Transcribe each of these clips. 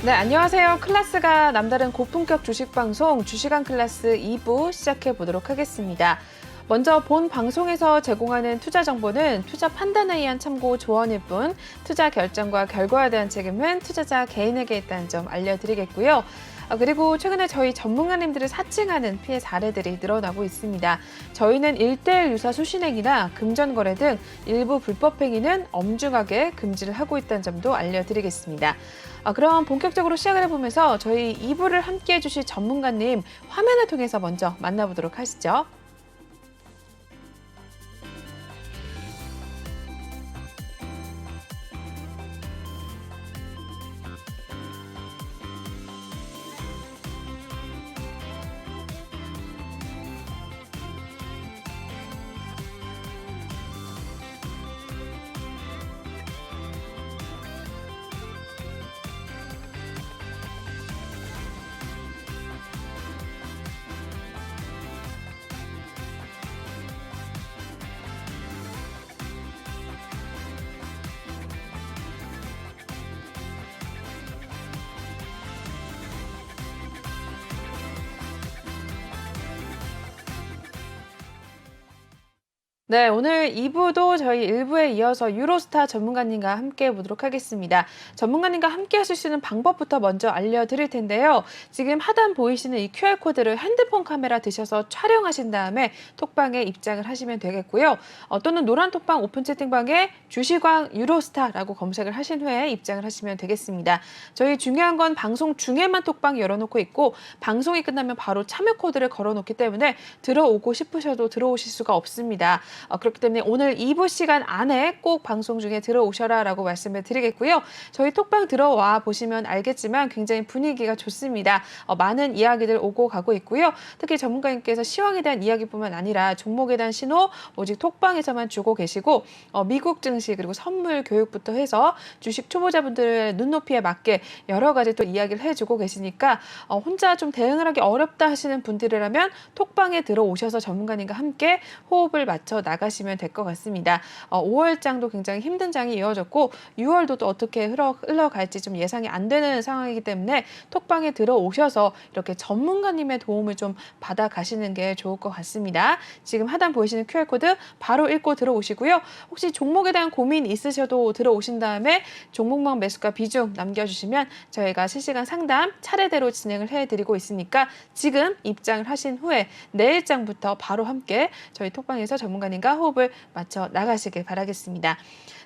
네, 안녕하세요. 클래스가 남다른 고품격 주식 방송 주식왕 클래스 2부 시작해 보도록 하겠습니다. 먼저 본 방송에서 제공하는 투자 정보는 투자 판단에 의한 참고 조언일 뿐 투자 결정과 결과에 대한 책임은 투자자 개인에게 있다는 점 알려드리겠고요. 그리고 최근에 저희 전문가님들을 사칭하는 피해 사례들이 늘어나고 있습니다. 저희는 1:1 유사 수신행위나 금전거래 등 일부 불법 행위는 엄중하게 금지를 하고 있다는 점도 알려드리겠습니다. 그럼 본격적으로 시작을 해보면서 저희 2부를 함께 해주실 전문가님 화면을 통해서 먼저 만나보도록 하시죠. 네, 오늘 2부도 저희 1부에 이어서 유로스타 전문가님과 함께 해보도록 하겠습니다. 전문가님과 함께 하실 수 있는 방법부터 먼저 알려드릴 텐데요. 지금 하단 보이시는 이 QR코드를 핸드폰 카메라 드셔서 촬영하신 다음에 톡방에 입장을 하시면 되겠고요. 또는 노란 톡방 오픈 채팅방에 주식왕 유로스타라고 검색을 하신 후에 입장을 하시면 되겠습니다. 저희 중요한 건 방송 중에만 톡방 열어놓고 있고 방송이 끝나면 바로 참여 코드를 걸어놓기 때문에 들어오고 싶으셔도 들어오실 수가 없습니다. 그렇기 때문에 오늘 2부 시간 안에 꼭 방송 중에 들어오셔라 라고 말씀을 드리겠고요. 저희 톡방 들어와 보시면 알겠지만 굉장히 분위기가 좋습니다. 많은 이야기들 오고 가고 있고요. 특히 전문가님께서 시황에 대한 이야기뿐만 아니라 종목에 대한 신호 오직 톡방에서만 주고 계시고 미국 증시 그리고 선물 교육부터 해서 주식 초보자분들의 눈높이에 맞게 여러 가지 또 이야기를 해주고 계시니까 혼자 좀 대응을 하기 어렵다 하시는 분들이라면 톡방에 들어오셔서 전문가님과 함께 호흡을 맞춰 나가시면 될 것 같습니다. 5월장도 굉장히 힘든 장이 이어졌고 6월도 또 어떻게 흘러갈지 좀 예상이 안 되는 상황이기 때문에 톡방에 들어오셔서 이렇게 전문가님의 도움을 좀 받아가시는 게 좋을 것 같습니다. 지금 하단 보이시는 QR코드 바로 읽고 들어오시고요. 혹시 종목에 대한 고민 있으셔도 들어오신 다음에 종목명 매수가 비중 남겨주시면 저희가 실시간 상담 차례대로 진행을 해드리고 있으니까 지금 입장을 하신 후에 내일장부터 바로 함께 저희 톡방에서 전문가님과 호흡을 맞춰 나가시길 바라겠습니다.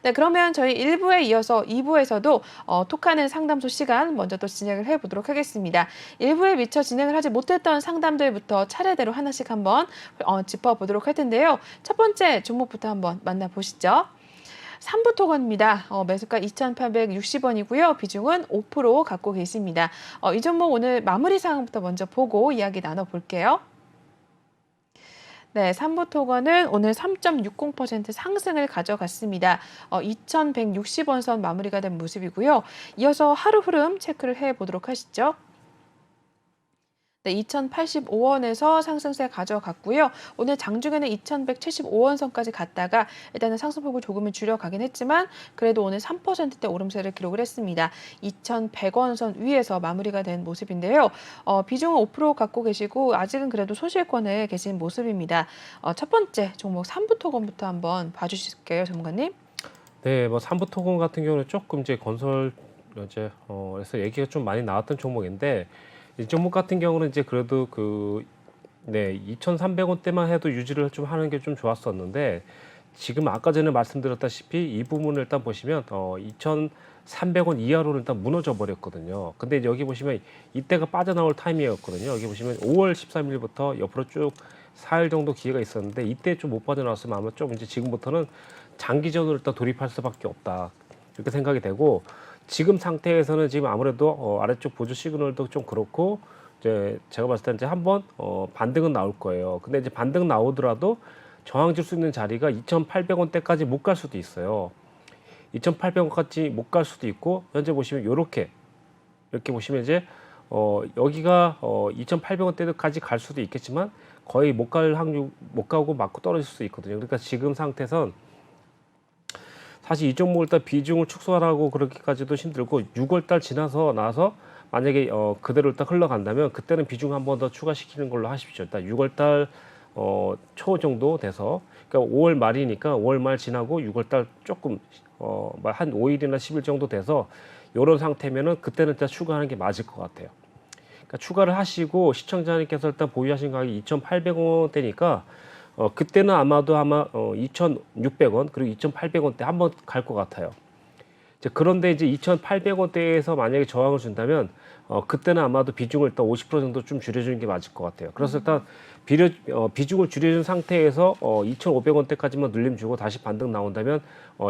네, 그러면 저희 1부에 이어서 2부에서도 톡하는 상담소 시간 먼저 또 진행을 해보도록 하겠습니다. 1부에 미처 진행을 하지 못했던 상담들부터 차례대로 하나씩 한번 짚어보도록 할 텐데요. 첫 번째 종목부터 한번 만나보시죠. 삼부토건입니다. 매수가 2,860원이고요. 비중은 5% 갖고 계십니다. 이 종목 오늘 마무리 상황부터 먼저 보고 이야기 나눠볼게요. 네, 삼부토건은 오늘 3.60% 상승을 가져갔습니다. 2,160원 선 마무리가 된 모습이고요. 이어서 하루 흐름 체크를 해보도록 하시죠. 네, 2,085원에서 상승세 가져갔고요. 오늘 장중에는 2,175원 선까지 갔다가 일단은 상승폭을 조금은 줄여가긴 했지만 그래도 오늘 3%대 오름세를 기록을 했습니다. 2,100원 선 위에서 마무리가 된 모습인데요. 비중은 5% 갖고 계시고 아직은 그래도 소실권에 계신 모습입니다. 첫 번째 종목 삼부토건부터 한번 봐주실게요, 전문가님. 네, 뭐 삼부토건 같은 경우는 조금 이제 건설 그래서 얘기가 좀 많이 나왔던 종목인데 이 종목 같은 경우는 이제 그래도 2,300원대만 해도 유지를 좀 하는 게 좀 좋았었는데 지금 아까 전에 말씀드렸다시피 이 부분을 일단 보시면 2,300원 이하로는 일단 무너져 버렸거든요. 근데 여기 보시면 이때가 빠져나올 타이밍이었거든요. 여기 보시면 5월 13일부터 옆으로 쭉 4일 정도 기회가 있었는데 이때 좀 못 빠져나왔으면 아마 좀 이제 지금부터는 장기전으로 일단 돌입할 수밖에 없다. 이렇게 생각이 되고 지금 상태에서는 지금 아무래도 아래쪽 보조 시그널도 좀 그렇고 이제 제가 봤을 때 이제 한번 반등은 나올 거예요. 근데 이제 반등 나오더라도 저항 줄 수 있는 자리가 2,800원대까지 못 갈 수도 있어요. 2,800원까지 못 갈 수도 있고 현재 보시면 이렇게 보시면 이제 여기가 2,800원대까지 갈 수도 있겠지만 거의 못 가고 맞고 떨어질 수 있거든요. 그러니까 지금 상태선 사실 이 종목 일단 비중을 축소하라고 그렇게까지도 힘들고 6월 달 지나서 나서 만약에 그대로 일단 흘러간다면 그때는 비중 한 번 더 추가시키는 걸로 하십시오. 일단 6월 달 초 정도 돼서 그러니까 5월 말이니까 5월 말 지나고 6월 달 조금 한 5일이나 10일 정도 돼서 이런 상태면은 그때는 일단 추가하는 게 맞을 것 같아요. 그러니까 추가를 하시고 시청자님께서 일단 보유하신 가격이 2,800원대니까 그때는 아마 2,600원 그리고 2,800원대 한번 갈 것 같아요. 그런데 이제 2,800원대에서 만약에 저항을 준다면 그때는 아마도 비중을 일단 50% 정도 좀 줄여주는 게 맞을 것 같아요. 그래서 일단 비중을 줄여준 상태에서 2,500원대까지만 눌림 주고 다시 반등 나온다면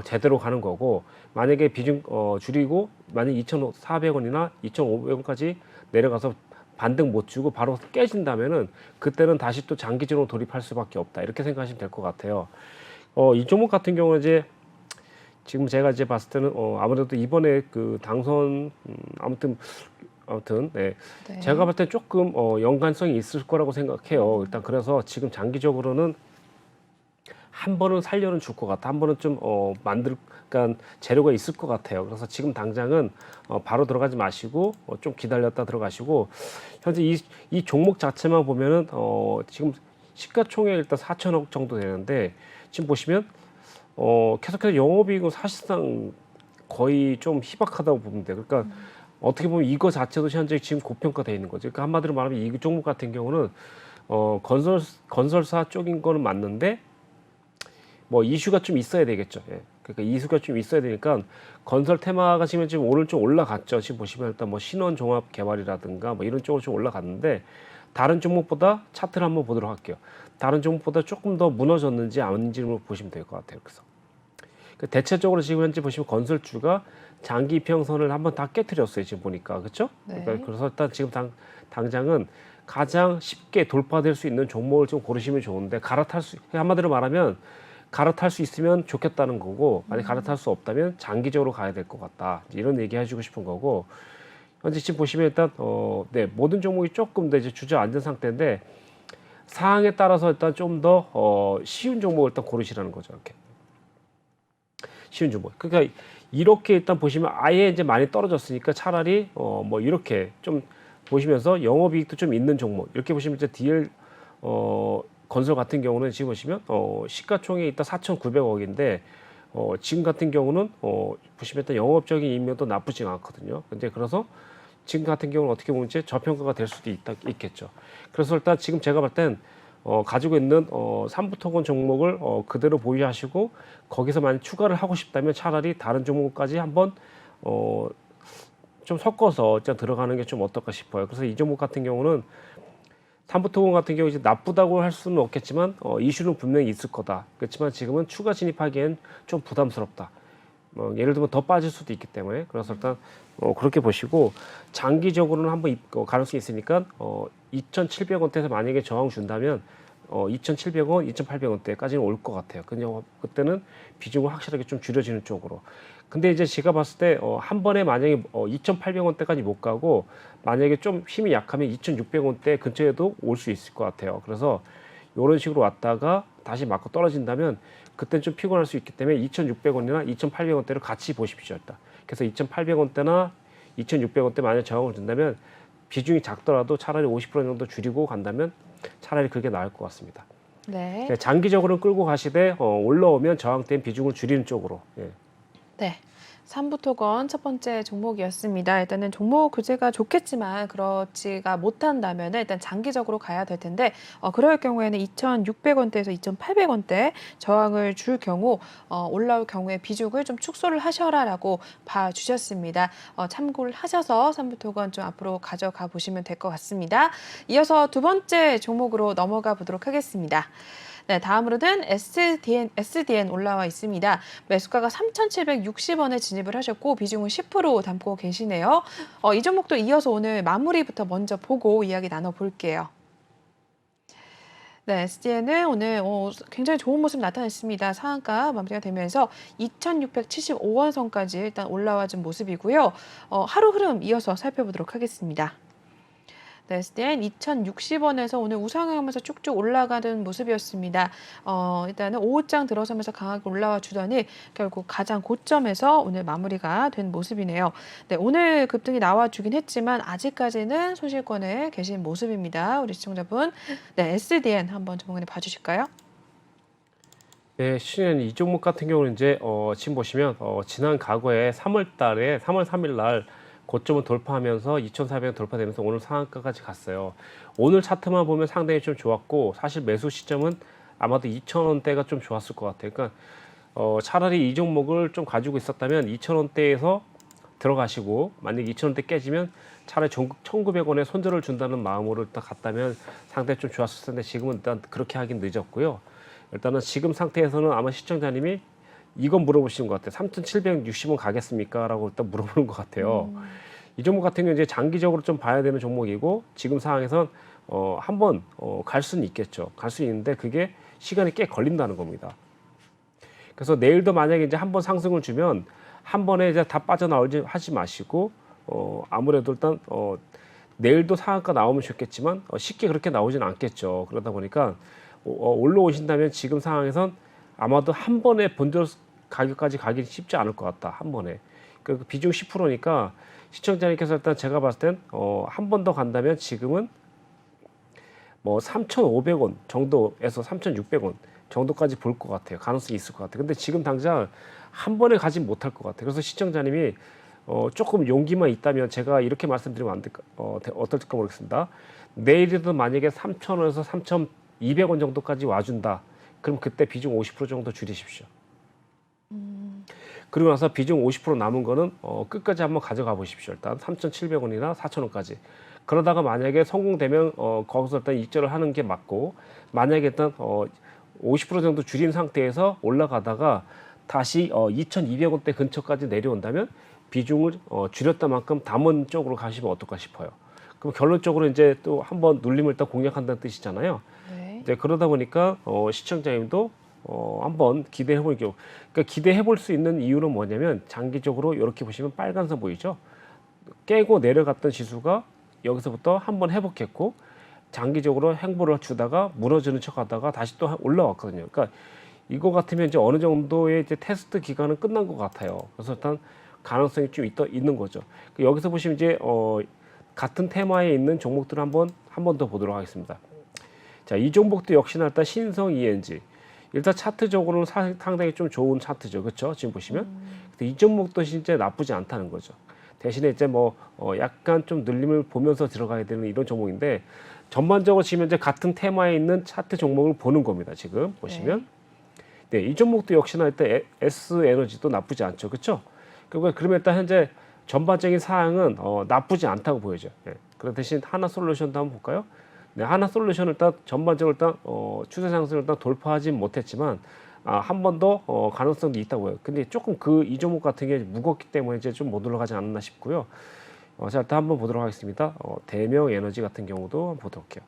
제대로 가는 거고, 만약에 비중 줄이고 만약 2,400원이나 2,500원까지 내려가서 반등 못 주고 바로 깨진다면은 그때는 다시 또 장기적으로 돌입할 수밖에 없다, 이렇게 생각하시면 될 것 같아요. 이 종목 같은 경우는 이제 지금 제가 이제 봤을 때는 아무래도 이번에 그 당선 아무튼 네. 네. 제가 봤을 때 조금 연관성이 있을 거라고 생각해요. 일단 그래서 지금 장기적으로는 한 번은 살려는 줄 것 같아. 한 번은 좀 그러니까 재료가 있을 것 같아요. 그래서 지금 당장은 바로 들어가지 마시고 좀 기다렸다 들어가시고, 현재 이 종목 자체만 보면은 지금 시가총액 일단 4천억 정도 되는데, 지금 보시면 계속해서 영업이익은 사실상 거의 좀 희박하다고 보면 돼요. 그러니까 어떻게 보면 이거 자체도 현재 지금 고평가되어 있는 거죠. 그러니까 한마디로 말하면 이 종목 같은 경우는 건설사 쪽인 거는 맞는데 뭐 이슈가 좀 있어야 되겠죠. 예. 그러니까 이슈가 좀 있어야 되니까 건설 테마가 지금 오늘 좀 올라갔죠. 지금 보시면 일단 뭐 신원 종합 개발이라든가 뭐 이런 쪽으로 좀 올라갔는데, 다른 종목보다 차트를 한번 보도록 할게요. 다른 종목보다 조금 더 무너졌는지 아닌지를 보시면 될 것 같아요. 그래서 대체적으로 지금 현재 보시면 건설주가 장기 평선을 한번 다 깨트렸어요. 지금 보니까 그렇죠? 네. 그러니까 그래서 일단 지금 당장은 가장 쉽게 돌파될 수 있는 종목을 좀 고르시면 좋은데, 한마디로 말하면 갈아탈 수 있으면 좋겠다는 거고, 만약 갈아탈 수 없다면 장기적으로 가야 될 것 같다, 이런 얘기 해주고 싶은 거고, 현재 지금 보시면 일단 네, 모든 종목이 조금 더 이제 주저앉은 상태인데, 상황에 따라서 일단 좀 더 쉬운 종목을 일단 고르시라는 거죠. 이렇게 쉬운 종목. 그러니까 이렇게 일단 보시면 아예 이제 많이 떨어졌으니까 차라리 뭐 이렇게 좀 보시면서 영업이익도 좀 있는 종목, 이렇게 보시면 이제 DL 건설 같은 경우는 지금 보시면 시가총액이 일단 4,900억인데 지금 같은 경우는 보시면 일단 영업적인 이면도 나쁘지 않거든요. 근데 그래서 지금 같은 경우는 어떻게 보면 이제 저평가가 될 수도 있겠죠. 그래서 일단 지금 제가 볼 땐 가지고 있는 삼부토건 종목을 그대로 보유하시고, 거기서 만약 추가를 하고 싶다면 차라리 다른 종목까지 한번 좀 섞어서 일단 들어가는 게 좀 어떨까 싶어요. 그래서 이 종목 같은 경우는 삼부토건 같은 경우 이제 나쁘다고 할 수는 없겠지만 이슈는 분명히 있을 거다. 그렇지만 지금은 추가 진입하기엔 좀 부담스럽다. 예를 들면 더 빠질 수도 있기 때문에, 그래서 일단 그렇게 보시고, 장기적으로는 한번 가능성이 있으니까 2,700원대에서 만약에 저항 준다면 2,700원, 2,800원대까지는 올 것 같아요. 근데 그때는 비중을 확실하게 좀 줄여지는 쪽으로. 근데 이제 제가 봤을 때 한 번에 만약에 2,800원대까지 못 가고, 만약에 좀 힘이 약하면 2,600원대 근처에도 올 수 있을 것 같아요. 그래서 이런 식으로 왔다가 다시 맞고 떨어진다면 그때는 좀 피곤할 수 있기 때문에 2,600원이나 2,800원대를 같이 보십시오. 일단. 그래서 2,800원대나 2,600원대 만약 저항을 준다면 비중이 작더라도 차라리 50% 정도 줄이고 간다면 차라리 그게 나을 것 같습니다. 네. 장기적으로 끌고 가시되 올라오면 저항된 비중을 줄이는 쪽으로. 예. 네. 삼부토건 첫 번째 종목이었습니다. 일단은 종목 교재가 좋겠지만 그렇지가 못한다면 일단 장기적으로 가야 될 텐데, 그럴 경우에는 2,600원대에서 2,800원대 저항을 줄 경우 올라올 경우에 비중을 좀 축소를 하셔라라고 봐주셨습니다. 참고를 하셔서 삼부토건 좀 앞으로 가져가 보시면 될 것 같습니다. 이어서 두 번째 종목으로 넘어가 보도록 하겠습니다. 네, 다음으로는 SDN 올라와 있습니다. 매수가가 3,760원에 진입을 하셨고 비중은 10% 담고 계시네요. 이 종목도 이어서 오늘 마무리부터 먼저 보고 이야기 나눠볼게요. 네, SDN은 오늘 굉장히 좋은 모습 나타냈습니다. 상한가 마무리가 되면서 2,675원 선까지 일단 올라와 준 모습이고요. 하루 흐름 이어서 살펴보도록 하겠습니다. 네, SDN 2,060원에서 오늘 우상향하면서 쭉쭉 올라가는 모습이었습니다. 일단은 5장 들어서면서 강하게 올라와 주더니 결국 가장 고점에서 오늘 마무리가 된 모습이네요. 네, 오늘 급등이 나와주긴 했지만 아직까지는 소실권에 계신 모습입니다. 우리 시청자분, 네, SDN 한번 전문가님 봐주실까요? 네, 시즌 이 종목 같은 경우는 이제 지금 보시면 지난 과거에 3월 3일 날 고점을 돌파하면서 2,400원 돌파되면서 오늘 상한가까지 갔어요. 오늘 차트만 보면 상당히 좀 좋았고 사실 매수 시점은 아마도 2,000원대가 좀 좋았을 것 같아요. 그러니까 차라리 이 종목을 좀 가지고 있었다면 2,000원대에서 들어가시고 만약 2,000원대 깨지면 차라리 1,900원에 손절을 준다는 마음으로 일단 갔다면 상당히 좀 좋았을 텐데 지금은 일단 그렇게 하긴 늦었고요. 일단은 지금 상태에서는 아마 시청자님이 이건 물어보시는 것 같아요. 3,760원 가겠습니까? 라고 일단 물어보는 것 같아요. 이 종목 같은 경우는 이제 장기적으로 좀 봐야 되는 종목이고 지금 상황에선 한번 갈 수는 있겠죠. 갈 수 있는데 그게 시간이 꽤 걸린다는 겁니다. 그래서 내일도 만약에 이제 한번 상승을 주면 한 번에 이제 다 빠져나오지 하지 마시고 아무래도 일단 내일도 상한가 나오면 좋겠지만 쉽게 그렇게 나오지는 않겠죠. 그러다 보니까 올라오신다면 지금 상황에선 아마도 한 번에 본전 가격까지 가기 쉽지 않을 것 같다. 한 번에. 그 비중 10%니까 시청자님께서 일단 제가 봤을 땐 한 번 더 간다면 지금은 뭐 3,500원 정도에서 3,600원 정도까지 볼 것 같아요. 가능성이 있을 것 같아요. 근데 지금 당장 한 번에 가지 못할 것 같아요. 그래서 시청자님이 조금 용기만 있다면 제가 이렇게 말씀드리면 안 될까, 어떨까 모르겠습니다. 내일이라도 만약에 3,000원에서 3,200원 정도까지 와준다. 그럼 그때 비중 50% 정도 줄이십시오. 그리고 나서 비중 50% 남은 거는 끝까지 한번 가져가 보십시오. 일단 3,700원이나 4,000원까지. 그러다가 만약에 성공되면 거기서 일단 입절을 하는 게 맞고 만약에 일단 50% 정도 줄인 상태에서 올라가다가 다시 2,200원대 근처까지 내려온다면 비중을 줄였다 만큼 담은 쪽으로 가시면 어떨까 싶어요. 그럼 결론적으로 이제 또 한번 눌림을 일단 공략한다는 뜻이잖아요. 네. 이제 그러다 보니까 시청자님도 한번 기대해 볼 경우, 그러니까 기대해 볼 수 있는 이유는 뭐냐면 장기적으로 이렇게 보시면 빨간선 보이죠? 깨고 내려갔던 지수가 여기서부터 한번 회복했고 장기적으로 행보를 주다가 무너지는 척하다가 다시 또 올라왔거든요. 그러니까 이거 같으면 이제 어느 정도의 이제 테스트 기간은 끝난 것 같아요. 그래서 일단 가능성이 좀 있는 거죠. 여기서 보시면 이제 같은 테마에 있는 종목들을 한 번 더 보도록 하겠습니다. 자, 이 종목도 역시나 일단 신성 ENG. 일단 차트적으로는 상당히 좀 좋은 차트죠. 그렇죠? 지금 보시면. 근데 이 종목도 진짜 나쁘지 않다는 거죠. 대신에 이제 뭐 약간 좀 늘림을 보면서 들어가야 되는 이런 종목인데 전반적으로 지금 이제 같은 테마에 있는 차트 종목을 보는 겁니다. 지금 보시면. 네, 이 종목도 역시나 일단 S에너지도 나쁘지 않죠. 그렇죠? 그러면 일단 현재 전반적인 사항은 나쁘지 않다고 보여져요. 네. 그 대신 하나솔루션도 한번 볼까요? 네, 하나솔루션을 일단 전반적으로 일단 추세 상승을 일단 돌파하지 못했지만 한 번 더 가능성도 있다고 해요. 근데 조금 이 종목 같은 게 무겁기 때문에 이제 좀 못 올라가지 않았나 싶고요. 자, 일단 한번 보도록 하겠습니다. 대명에너지 같은 경우도 한번 보도록 할게요.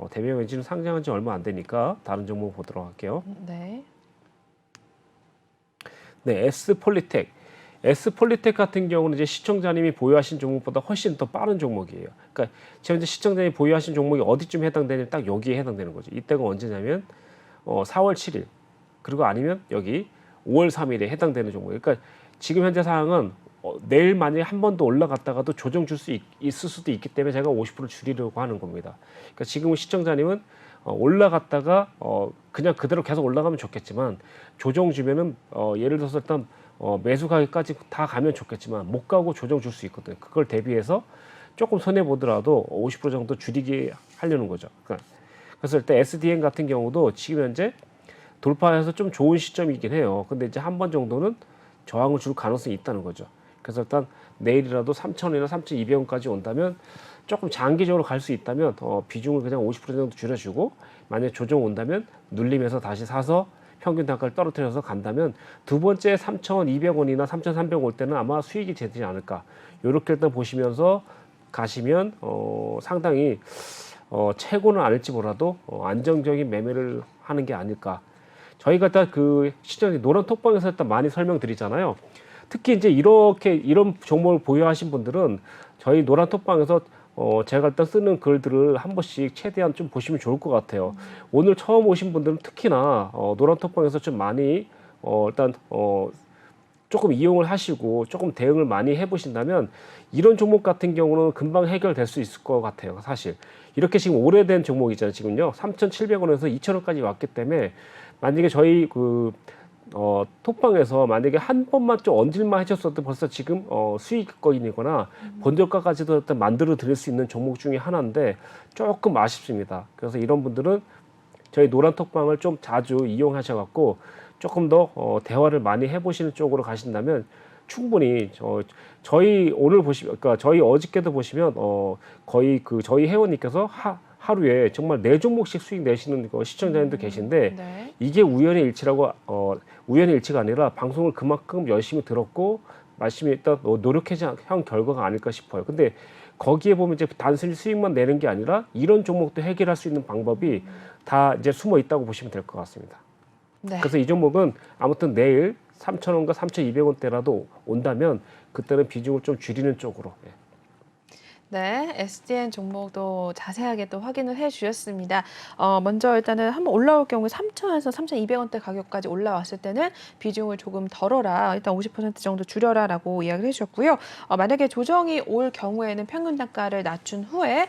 대명에너지는 상장한 지 얼마 안 되니까 다른 종목 보도록 할게요. 네. 네, S폴리텍. S폴리텍 같은 경우는 이제 시청자님이 보유하신 종목보다 훨씬 더 빠른 종목이에요. 그러니까 지금 이제 시청자님이 보유하신 종목이 어디쯤 해당되냐면 딱 여기에 해당되는 거죠. 이때가 언제냐면 4월 7일 그리고 아니면 여기 5월 3일에 해당되는 종목. 그러니까 지금 현재 상황은 내일 만약에 한 번 더 올라갔다가도 조정 줄 수 있을 수도 있기 때문에 제가 50% 줄이려고 하는 겁니다. 그러니까 지금 시청자님은 올라갔다가 그냥 그대로 계속 올라가면 좋겠지만 조정 주면은 예를 들어서 일단 매수 가격까지 다 가면 좋겠지만 못 가고 조정 줄 수 있거든요. 그걸 대비해서 조금 손해 보더라도 50% 정도 줄이게 하려는 거죠. 그러니까 그래서 일단 SDN 같은 경우도 지금 현재 돌파해서 좀 좋은 시점이긴 해요. 근데 이제 한 번 정도는 저항을 줄 가능성이 있다는 거죠. 그래서 일단 내일이라도 3,000원이나 3,200원까지 온다면 조금 장기적으로 갈 수 있다면 비중을 그냥 50% 정도 줄여주고 만약에 조정 온다면 눌림에서 다시 사서 평균 단가를 떨어뜨려서 간다면 두 번째 3,200원이나 3,300원 올 때는 아마 수익이 되지 않을까. 이렇게 일단 보시면서 가시면 상당히 최고는 아닐지 몰라도 안정적인 매매를 하는 게 아닐까. 저희가 일단 그 시장에 노란 톡방에서 일단 많이 설명드리잖아요. 특히 이제 이런 종목을 보유하신 분들은 저희 노란 톡방에서 제가 일단 쓰는 글들을 한 번씩 최대한 좀 보시면 좋을 것 같아요. 오늘 처음 오신 분들은 특히나 노란톡방에서 좀 많이 일단 조금 이용을 하시고 조금 대응을 많이 해보신다면 이런 종목 같은 경우는 금방 해결될 수 있을 것 같아요. 사실 이렇게 지금 오래된 종목이잖아요. 지금요 3,700원에서 2,000원까지 왔기 때문에 만약에 저희 톡방에서 만약에 한 번만 좀 얹을만 하셨어도 벌써 지금 수익거인이거나 본저가까지도 일단 만들어 드릴 수 있는 종목 중에 하나인데 조금 아쉽습니다. 그래서 이런 분들은 저희 노란 톡방을 좀 자주 이용하셔갖고 조금 더 대화를 많이 해보시는 쪽으로 가신다면 충분히 저희 오늘 보시면 그러니까 저희 어저께도 보시면 거의 저희 회원님께서 하루에 정말 4종목씩 수익 내시는 시청자님도 계신데 네. 이게 우연의 일치라고 우연의 일치가 아니라 방송을 그만큼 열심히 들었고 말씀이 일단 노력해서 한 결과가 아닐까 싶어요. 근데 거기에 보면 이제 단순히 수익만 내는 게 아니라 이런 종목도 해결할 수 있는 방법이 다 이제 숨어 있다고 보시면 될 것 같습니다. 네. 그래서 이 종목은 아무튼 내일 3,000원과 3,200원대라도 온다면 그때는 비중을 좀 줄이는 쪽으로. 네, SDN 종목도 자세하게 또 확인을 해 주셨습니다. 먼저 일단은 한번 올라올 경우에 3,000원에서 3,200원대 가격까지 올라왔을 때는 비중을 조금 덜어라, 일단 50% 정도 줄여라라고 이야기를 해주셨고요. 만약에 조정이 올 경우에는 평균 단가를 낮춘 후에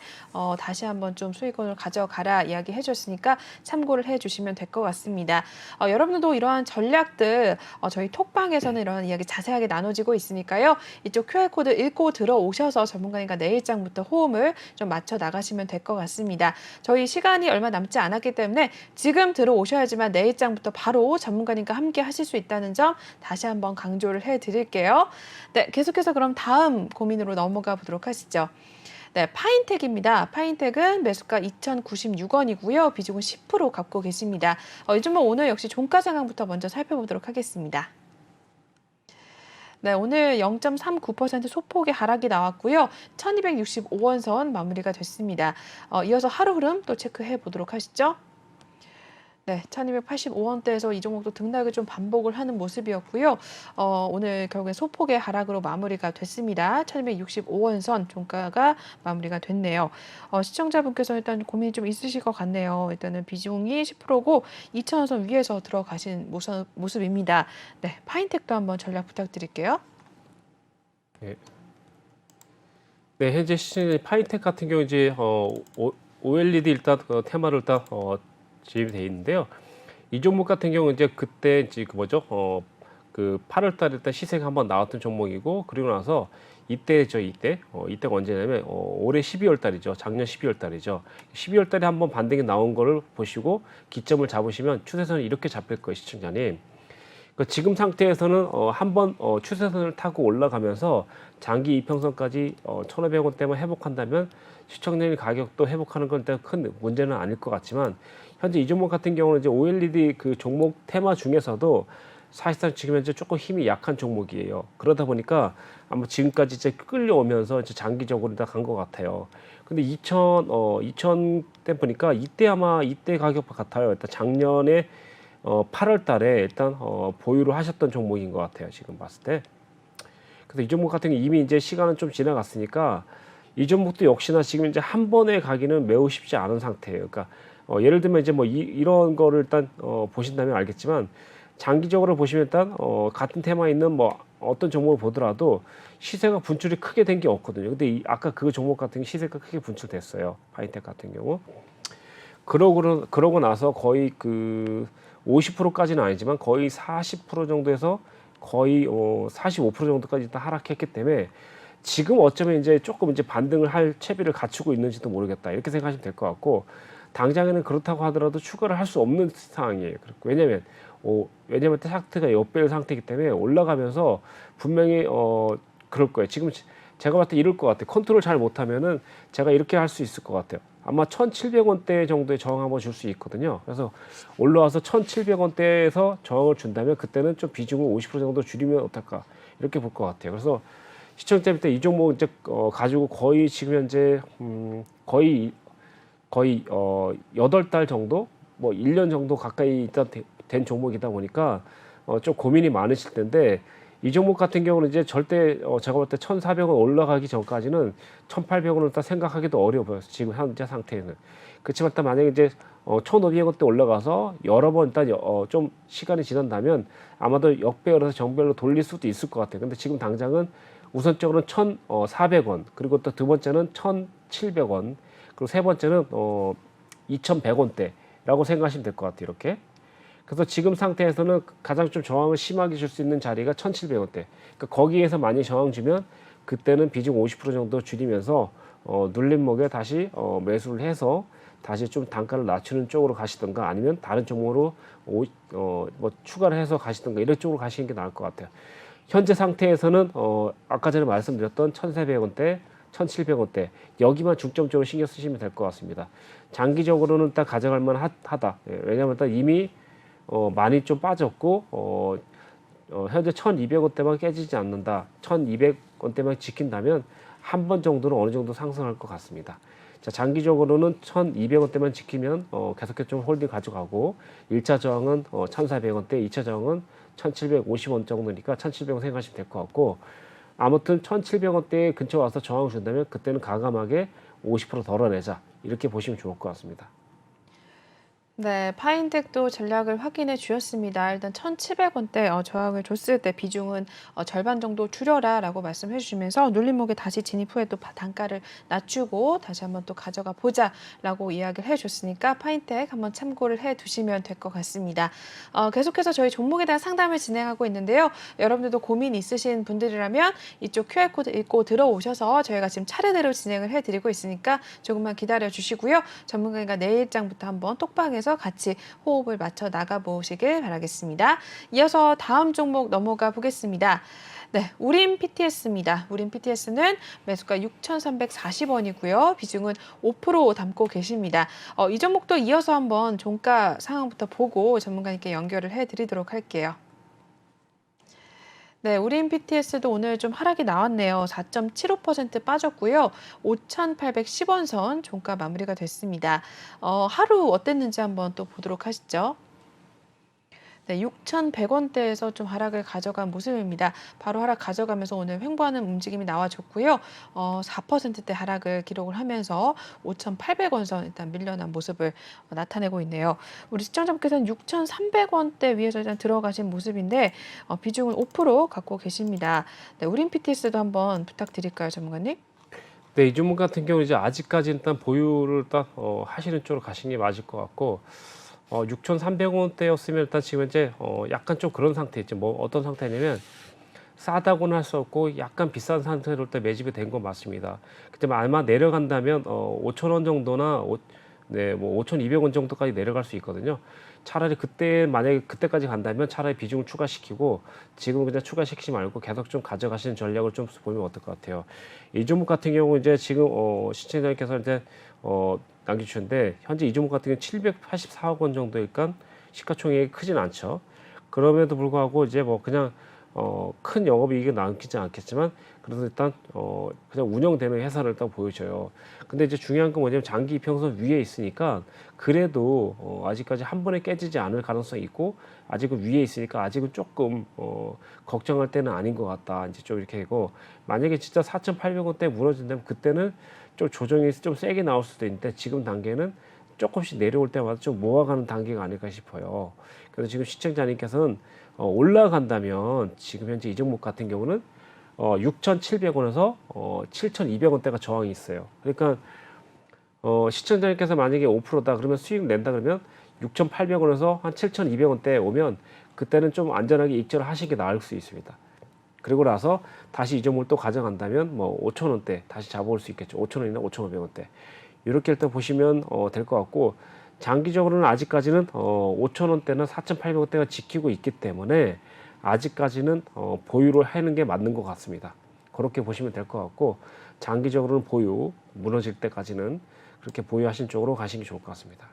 다시 한번 좀 수익권을 가져가라 이야기 해주셨으니까 참고를 해주시면 될 것 같습니다. 여러분들도 이러한 전략들 저희 톡방에서는 이런 이야기 자세하게 나눠지고 있으니까요. 이쪽 QR코드 읽고 들어오셔서 전문가님과 내일 부터 호응을 좀 맞춰 나가시면 될 것 같습니다. 저희 시간이 얼마 남지 않았기 때문에 지금 들어오셔야지만 내일장부터 바로 전문가님과 함께 하실 수 있다는 점 다시 한번 강조를 해드릴게요. 네, 계속해서 그럼 다음 고민으로 넘어가 보도록 하시죠. 네, 파인텍입니다. 파인텍은 매수가 2,096원이고요. 비중은 10% 갖고 계십니다. 이 종목 오늘 역시 종가 상황부터 먼저 살펴보도록 하겠습니다. 네, 오늘 0.39% 소폭의 하락이 나왔고요. 1265원 선 마무리가 됐습니다. 이어서 하루 흐름 또 체크해 보도록 하시죠. 네, 1285원대에서 이 종목도 등락을 좀 반복을 하는 모습이었고요. 오늘 결국에 소폭의 하락으로 마무리가 됐습니다. 1265원 선 종가가 마무리가 됐네요. 시청자분께서 일단 고민이 좀 있으실 것 같네요. 일단은 비중이 10%고 2,000원 선 위에서 들어가신 모습입니다. 네, 파인텍도 한번 전략 부탁드릴게요. 네, 현재 시즌 파인텍 같은 경우 이제 OLED 일단 테마를 일단 진입이 돼 있는데요. 이 종목 같은 경우 이제 그때 이제 그 8월달에 일단 시세가 한번 나왔던 종목이고 그리고 나서 이때가 언제냐면 올해 12월달이죠. 작년 12월달이죠. 12월달에 한번 반등이 나온 거를 보시고 기점을 잡으시면 추세선이 이렇게 잡힐 거예요, 시청자님. 그러니까 지금 상태에서는 한번 추세선을 타고 올라가면서 장기 이평선까지 1,500원대만 회복한다면 시청률 가격도 회복하는 건 일단 큰 문제는 아닐 것 같지만 현재 이 종목 같은 경우는 이제 OLED 그 종목 테마 중에서도 사실상 지금 현재 조금 힘이 약한 종목이에요. 그러다 보니까 아마 지금까지 이제 끌려오면서 이제 장기적으로 다 간 것 같아요. 근데 2000대 보니까 이때 가격 같아요. 일단 작년에 8월 달에 일단 보유를 하셨던 종목인 것 같아요. 지금 봤을 때. 그래서 이 종목 같은 경우 이미 이제 시간은 좀 지나갔으니까 이 종목도 역시나 지금 이제 한 번에 가기는 매우 쉽지 않은 상태예요. 그러니까 예를 들면 이제 이런 거를 일단 보신다면 알겠지만 장기적으로 보시면 일단 같은 테마에 있는 어떤 종목을 보더라도 시세가 분출이 크게 된 게 없거든요. 근데 아까 그 종목 같은 게 시세가 크게 분출됐어요. 파인텍 같은 경우. 그러고 나서 거의 그 50%까지는 아니지만 거의 40% 정도에서 거의 45% 정도까지 일단 하락했기 때문에 지금 어쩌면 이제 조금 이제 반등을 할 채비를 갖추고 있는지도 모르겠다 이렇게 생각하시면 될 것 같고 당장에는 그렇다고 하더라도 추가를 할 수 없는 상황이에요. 왜냐면 차트가 역배열 상태이기 때문에 올라가면서 분명히 그럴 거예요. 지금 제가 봤을 때 이럴 것 같아요. 컨트롤 잘 못하면은 제가 이렇게 할 수 있을 것 같아요. 아마 1,700원대 정도의 저항 한번 줄 수 있거든요. 그래서 올라와서 1,700원대에서 저항을 준다면 그때는 좀 비중을 50% 정도 줄이면 어떨까 이렇게 볼 것 같아요. 그래서 시청자 때 이 종목 이제 가지고 거의 지금 현재 거의 8달 정도 1년 정도 가까이 일단 된 종목이다 보니까 좀 고민이 많으실 텐데 이 종목 같은 경우는 이제 절대 제가 볼 때 1,400원 올라가기 전까지는 1,800원을 일단 생각하기도 어려워 보여요. 지금 현재 상태에는. 그렇지만 일단 만약에 이제 1,500원대 올라가서 여러 번 일단 좀 시간이 지난다면 아마도 역배열에서 정배열로 돌릴 수도 있을 것 같아요. 근데 지금 당장은 우선적으로는 1,400원, 그리고 또 두 번째는 1,700원, 그리고 세 번째는 2,100원대라고 생각하시면 될 것 같아요. 이렇게. 그래서 지금 상태에서는 가장 좀 저항을 심하게 줄 수 있는 자리가 1,700원대. 그러니까 거기에서 많이 저항 주면 그때는 비중 50% 정도 줄이면서 눌림목에 다시 매수를 해서 다시 좀 단가를 낮추는 쪽으로 가시던가 아니면 다른 종목으로 뭐 추가를 해서 가시던가 이런 쪽으로 가시는 게 나을 것 같아요. 현재 상태에서는 아까 전에 말씀드렸던 1,400원대, 1,700원대 여기만 중점적으로 신경 쓰시면 될 것 같습니다. 장기적으로는 일단 가져갈 만하다. 왜냐하면 일단 이미 많이 좀 빠졌고 현재 1,200원대만 깨지지 않는다. 1,200원대만 지킨다면 한 번 정도는 어느 정도 상승할 것 같습니다. 자, 장기적으로는 1,200원대만 지키면 계속해서 좀 홀딩 가져가고 1차 저항은 1,400원대, 2차 저항은 1,750원 정도니까 1,700원 생각하시면 될 것 같고 아무튼 1,700원대 근처 와서 저항 준다면 그때는 과감하게 50% 덜어내자 이렇게 보시면 좋을 것 같습니다. 네, 파인텍도 전략을 확인해 주셨습니다. 일단 1,700원대 저항을 줬을 때 비중은 절반 정도 줄여라라고 말씀해 주시면서 눌림목에 다시 진입 후에 또 단가를 낮추고 다시 한번 또 가져가 보자라고 이야기를 해 줬으니까 파인텍 한번 참고를 해 두시면 될 것 같습니다. 계속해서 저희 종목에 대한 상담을 진행하고 있는데요. 여러분들도 고민 있으신 분들이라면 이쪽 QR코드 읽고 들어오셔서 저희가 지금 차례대로 진행을 해 드리고 있으니까 조금만 기다려 주시고요. 전문가님과 내일장부터 한번 톡방에서 같이 호흡을 맞춰 나가 보시길 바라겠습니다. 이어서 다음 종목 넘어가 보겠습니다. 네, 우림 PTS입니다. 우림 PTS는 매수가 6,340원이고요. 비중은 5% 담고 계십니다. 이 종목도 이어서 한번 종가 상황부터 보고 전문가님께 연결을 해드리도록 할게요. 네, 우림 PTS도 오늘 좀 하락이 나왔네요. 4.75% 빠졌고요. 5,810원 선 종가 마무리가 됐습니다. 하루 어땠는지 한번 또 보도록 하시죠. 네, 6,100원대에서 좀 하락을 가져간 모습입니다. 바로 하락 가져가면서 오늘 횡보하는 움직임이 나와줬고요. 4%대 하락을 기록을 하면서 5,800원 선 일단 밀려난 모습을 나타내고 있네요. 우리 시청자분께서는 6,300원대 위에서 일단 들어가신 모습인데 비중을 5% 갖고 계십니다. 네, 우린 PTS도 한번 부탁드릴까요, 전문가님? 네, 이 종목 같은 경우 이제 아직까지 일단 보유를 딱 하시는 쪽으로 가시는 게 맞을 것 같고 6,300원대였으면 일단 지금 이제 약간 좀 그런 상태 있죠. 뭐 어떤 상태냐면 싸다고는 할 수 없고 약간 비싼 상태로 일단 매집이 된 건 맞습니다. 근데 아마 내려간다면 5,000원 정도나 네, 뭐 5,200원 정도까지 내려갈 수 있거든요. 차라리 그때 만약에 그때까지 간다면 차라리 비중을 추가시키고 지금 그냥 추가시키지 말고 계속 좀 가져가시는 전략을 좀 보면 어떨 것 같아요. 이 종목 같은 경우 이제 지금 시청자님께서 이제 남겨주셨는데 현재 이 종목 같은 경우 784억 원 정도니까 시가총액이 크진 않죠. 그럼에도 불구하고 이제 뭐 그냥 큰 영업이익이 남기지 않겠지만 그래서 일단 그냥 운영되는 회사를 일단 보여줘요. 근데 이제 중요한 건 뭐냐면 장기 이평선 위에 있으니까 그래도 아직까지 한 번에 깨지지 않을 가능성이 있고 아직은 위에 있으니까 아직은 조금 걱정할 때는 아닌 것 같다. 이제 좀 이렇게 하고 만약에 진짜 4,800원대 무너진다면 그때는 좀 조정이 좀 세게 나올 수도 있는데 지금 단계는 조금씩 내려올 때마다 좀 모아가는 단계가 아닐까 싶어요. 그래서 지금 시청자님께서는 올라간다면 지금 현재 이 종목 같은 경우는 6,700원에서 7,200원대가 저항이 있어요. 그러니까 시청자님께서 만약에 5%다 그러면 수익 낸다 그러면 6,800원에서 한 7,200원대 오면 그때는 좀 안전하게 익절을 하시는 게 나을 수 있습니다. 그리고 나서 다시 이 종목을 또 가져간다면 뭐 5,000원대 다시 잡아올 수 있겠죠. 5,000원이나 5,500원대. 이렇게 일단 보시면 될 것 같고 장기적으로는 아직까지는 5,000원대나 4,800원대가 지키고 있기 때문에 아직까지는 보유를 하는 게 맞는 것 같습니다. 그렇게 보시면 될 것 같고 장기적으로는 보유, 무너질 때까지는 그렇게 보유하신 쪽으로 가시는 게 좋을 것 같습니다.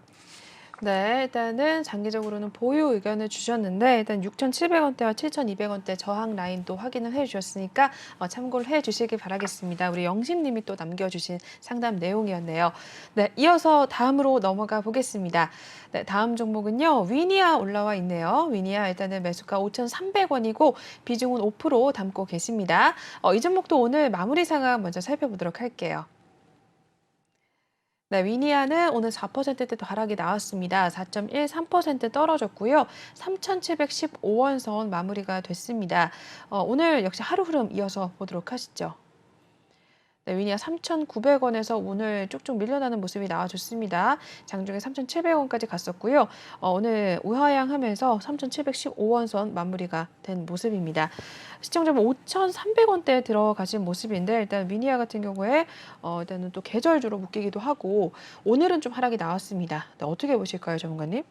네, 일단은 장기적으로는 보유 의견을 주셨는데 일단 6,700원대와 7,200원대 저항 라인도 확인을 해주셨으니까 참고를 해주시기 바라겠습니다. 우리 영심님이 또 남겨주신 상담 내용이었네요. 네, 이어서 다음으로 넘어가 보겠습니다. 네, 다음 종목은요. 위니아 올라와 있네요. 위니아 일단은 매수가 5,300원이고 비중은 5% 담고 계십니다. 이 종목도 오늘 마무리 상황 먼저 살펴보도록 할게요. 네, 위니아는 오늘 4%대 하락이 나왔습니다. 4.13% 떨어졌고요. 3,715원 선 마무리가 됐습니다. 오늘 역시 하루 흐름 이어서 보도록 하시죠. 네, 위니아 3,900원에서 오늘 쭉쭉 밀려나는 모습이 나와줬습니다. 장중에 3,700원까지 갔었고요. 오늘 우하향하면서 3,715원 선 마무리가 된 모습입니다. 시청자분 5,300원대에 들어가신 모습인데 일단 위니아 같은 경우에 일단은 또 계절주로 묶이기도 하고 오늘은 좀 하락이 나왔습니다. 네, 어떻게 보실까요, 전문가님?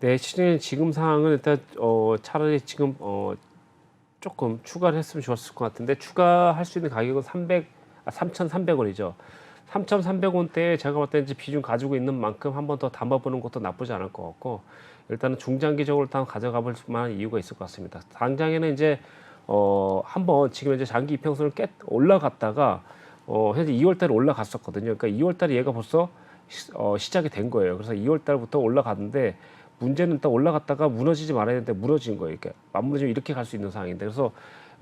네, 시장의 지금 상황은 일단 차라리 지금 조금 추가를 했으면 좋았을 것 같은데 추가할 수 있는 가격은 3,300원이죠. 3,300원대에 제가 봤을 때 이제 비중 가지고 있는 만큼 한 번 더 담아보는 것도 나쁘지 않을 것 같고 일단은 중장기적으로 일단 가져가 볼 만한 이유가 있을 것 같습니다. 당장에는 이제 한번 지금 이제 장기 이평선을 올라갔다가 현재 2월 달에 올라갔었거든요. 그러니까 2월 달에 얘가 벌써 시작이 된 거예요. 그래서 2월 달부터 올라갔는데 문제는 일단 올라갔다가 무너지지 말아야 되는데 무너진 거예요. 그러니까 맞무너지면 이렇게 갈 수 있는 상황인데 그래서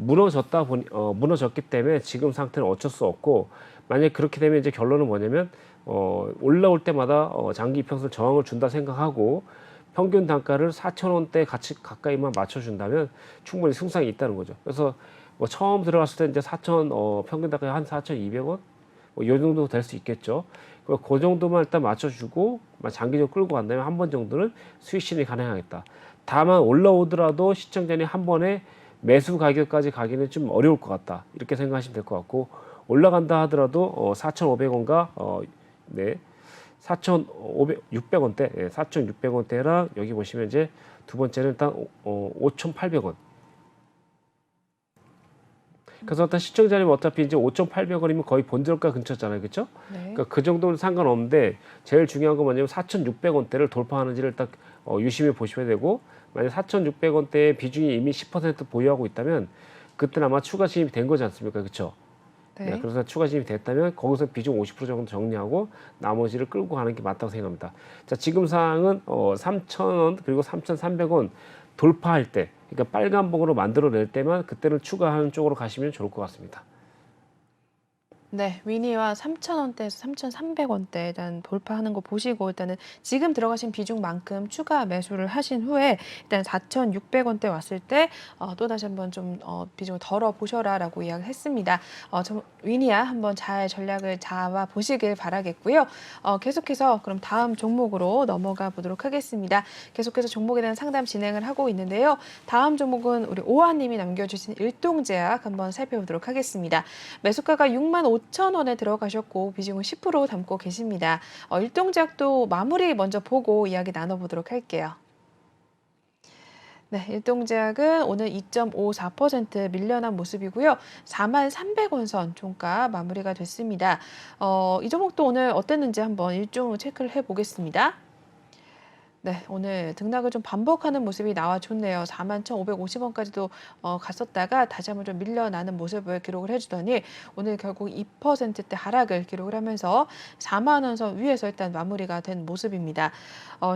무너졌기 때문에 지금 상태는 어쩔 수 없고 만약에 그렇게 되면 이제 결론은 뭐냐면 올라올 때마다 장기 이평선 저항을 준다 생각하고 평균 단가를 4,000원대 같이 가까이만 맞춰준다면 충분히 승산이 있다는 거죠. 그래서 뭐 처음 들어갔을 때 이제 4,000 평균 단가 한 4,200원 뭐 이 정도 될 수 있겠죠. 그 정도만 일단 맞춰주고 장기적으로 끌고 간다면 한 번 정도는 수익 실현이 가능하겠다. 다만 올라오더라도 시청자님 한 번에 매수 가격까지 가기는 좀 어려울 것 같다. 이렇게 생각하시면 될 것 같고 올라간다 하더라도 4,500원과 네 4,600원대, 4,600원대랑 여기 보시면 이제 두 번째는 일단 5,800원. 그래서 일단 시청자님 어차피 이제 5,800원이면 거의 본저가 근처잖아요, 그렇죠? 네. 그러니까 그 정도는 상관없는데 제일 중요한 건 뭐냐면 4,600원대를 돌파하는지를 딱 유심히 보셔야 되고 만약 4,600원대의 비중이 이미 10% 보유하고 있다면 그때는 아마 추가 진입이 된 거지 않습니까, 그렇죠? 네. 네, 그래서 추가 진입이 됐다면 거기서 비중 50% 정도 정리하고 나머지를 끌고 가는 게 맞다고 생각합니다. 자, 지금 상황은 3,000원 그리고 3,300원 돌파할 때, 그러니까 빨간봉으로 만들어낼 때만 그때는 추가하는 쪽으로 가시면 좋을 것 같습니다. 네, 위니와 3,000원대에서 3,300원대 일단 돌파하는 거 보시고 일단은 지금 들어가신 비중만큼 추가 매수를 하신 후에 일단 4,600원대 왔을 때 또다시 한번 좀 비중을 덜어 보셔라라고 이야기를 했습니다. 위니아 한번 잘 전략을 잡아 보시길 바라겠고요. 계속해서 그럼 다음 종목으로 넘어가 보도록 하겠습니다. 계속해서 종목에 대한 상담 진행을 하고 있는데요. 다음 종목은 우리 오하님이 남겨주신 일동제약 한번 살펴보도록 하겠습니다. 매수가가 65,000원에 들어가셨고 비중은 10% 담고 계십니다. 일동제약도 마무리 먼저 보고 이야기 나눠보도록 할게요. 네, 일동제약은 오늘 2.54% 밀려난 모습이고요. 43,300원 선 종가 마무리가 됐습니다. 이 종목도 오늘 어땠는지 한번 일종 체크를 해보겠습니다. 네, 오늘 등락을 좀 반복하는 모습이 나와줬네요. 41,550원까지도 갔었다가 다시 한번 좀 밀려나는 모습을 기록을 해주더니 오늘 결국 2%대 하락을 기록을 하면서 4만 원 선 위에서 일단 마무리가 된 모습입니다.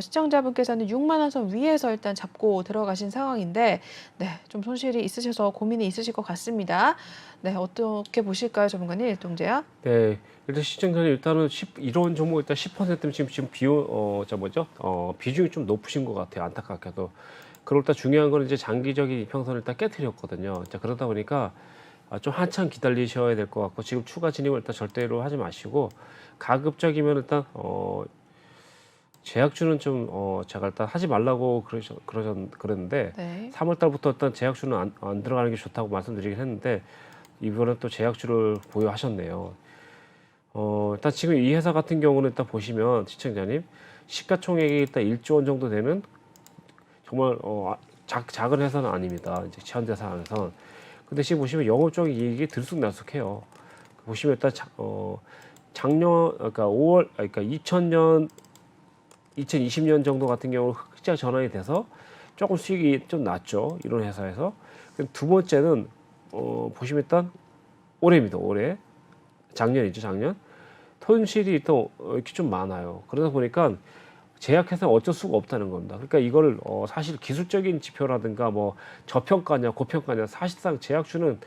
시청자분께서는 6만 원 선 위에서 일단 잡고 들어가신 상황인데 네, 좀 손실이 있으셔서 고민이 있으실 것 같습니다. 네, 어떻게 보실까요, 전문가님, 일동제약? 네, 일단 시청자님 일단은 이런 종목 일단 10%면 지금 비중이 좀 높으신 것 같아요. 안타깝게도. 그럴 때 중요한 거는 이제 장기적인 이평선을 일단 깨뜨렸거든요. 자, 그러다 보니까 좀 한참 기다리셔야 될 것 같고 지금 추가 진입을 일단 절대로 하지 마시고 가급적이면 일단 제약주는 좀 제가 일단 하지 말라고 그랬는데 네. 3월 달부터 일단 제약주는 안 들어가는 게 좋다고 말씀드리긴 했는데 이번엔 또 제약주를 보유하셨네요. 일단 지금 이 회사 같은 경우는 일단 보시면 시청자님 시가총액이 일단 1조 원 정도 되는 정말 작은 회사는 아닙니다. 이제 현재 상황에선. 근데 지금 보시면 영업적인 이익이 들쑥날쑥해요. 보시면 일단 작년 그러니까 5월 그러니까 2000년 2020년 정도 같은 경우는 흑자 전환이 돼서 조금 수익이 좀 났죠. 이런 회사에서. 두 번째는 보시면 일단 올해입니다. 올해. 작년이죠. 작년. 손실이 또 이렇게 좀 많아요. 그러다 보니까 제약회사는 어쩔 수가 없다는 겁니다. 그러니까 이걸 사실 기술적인 지표라든가 뭐 저평가냐 고평가냐 사실상 제약주는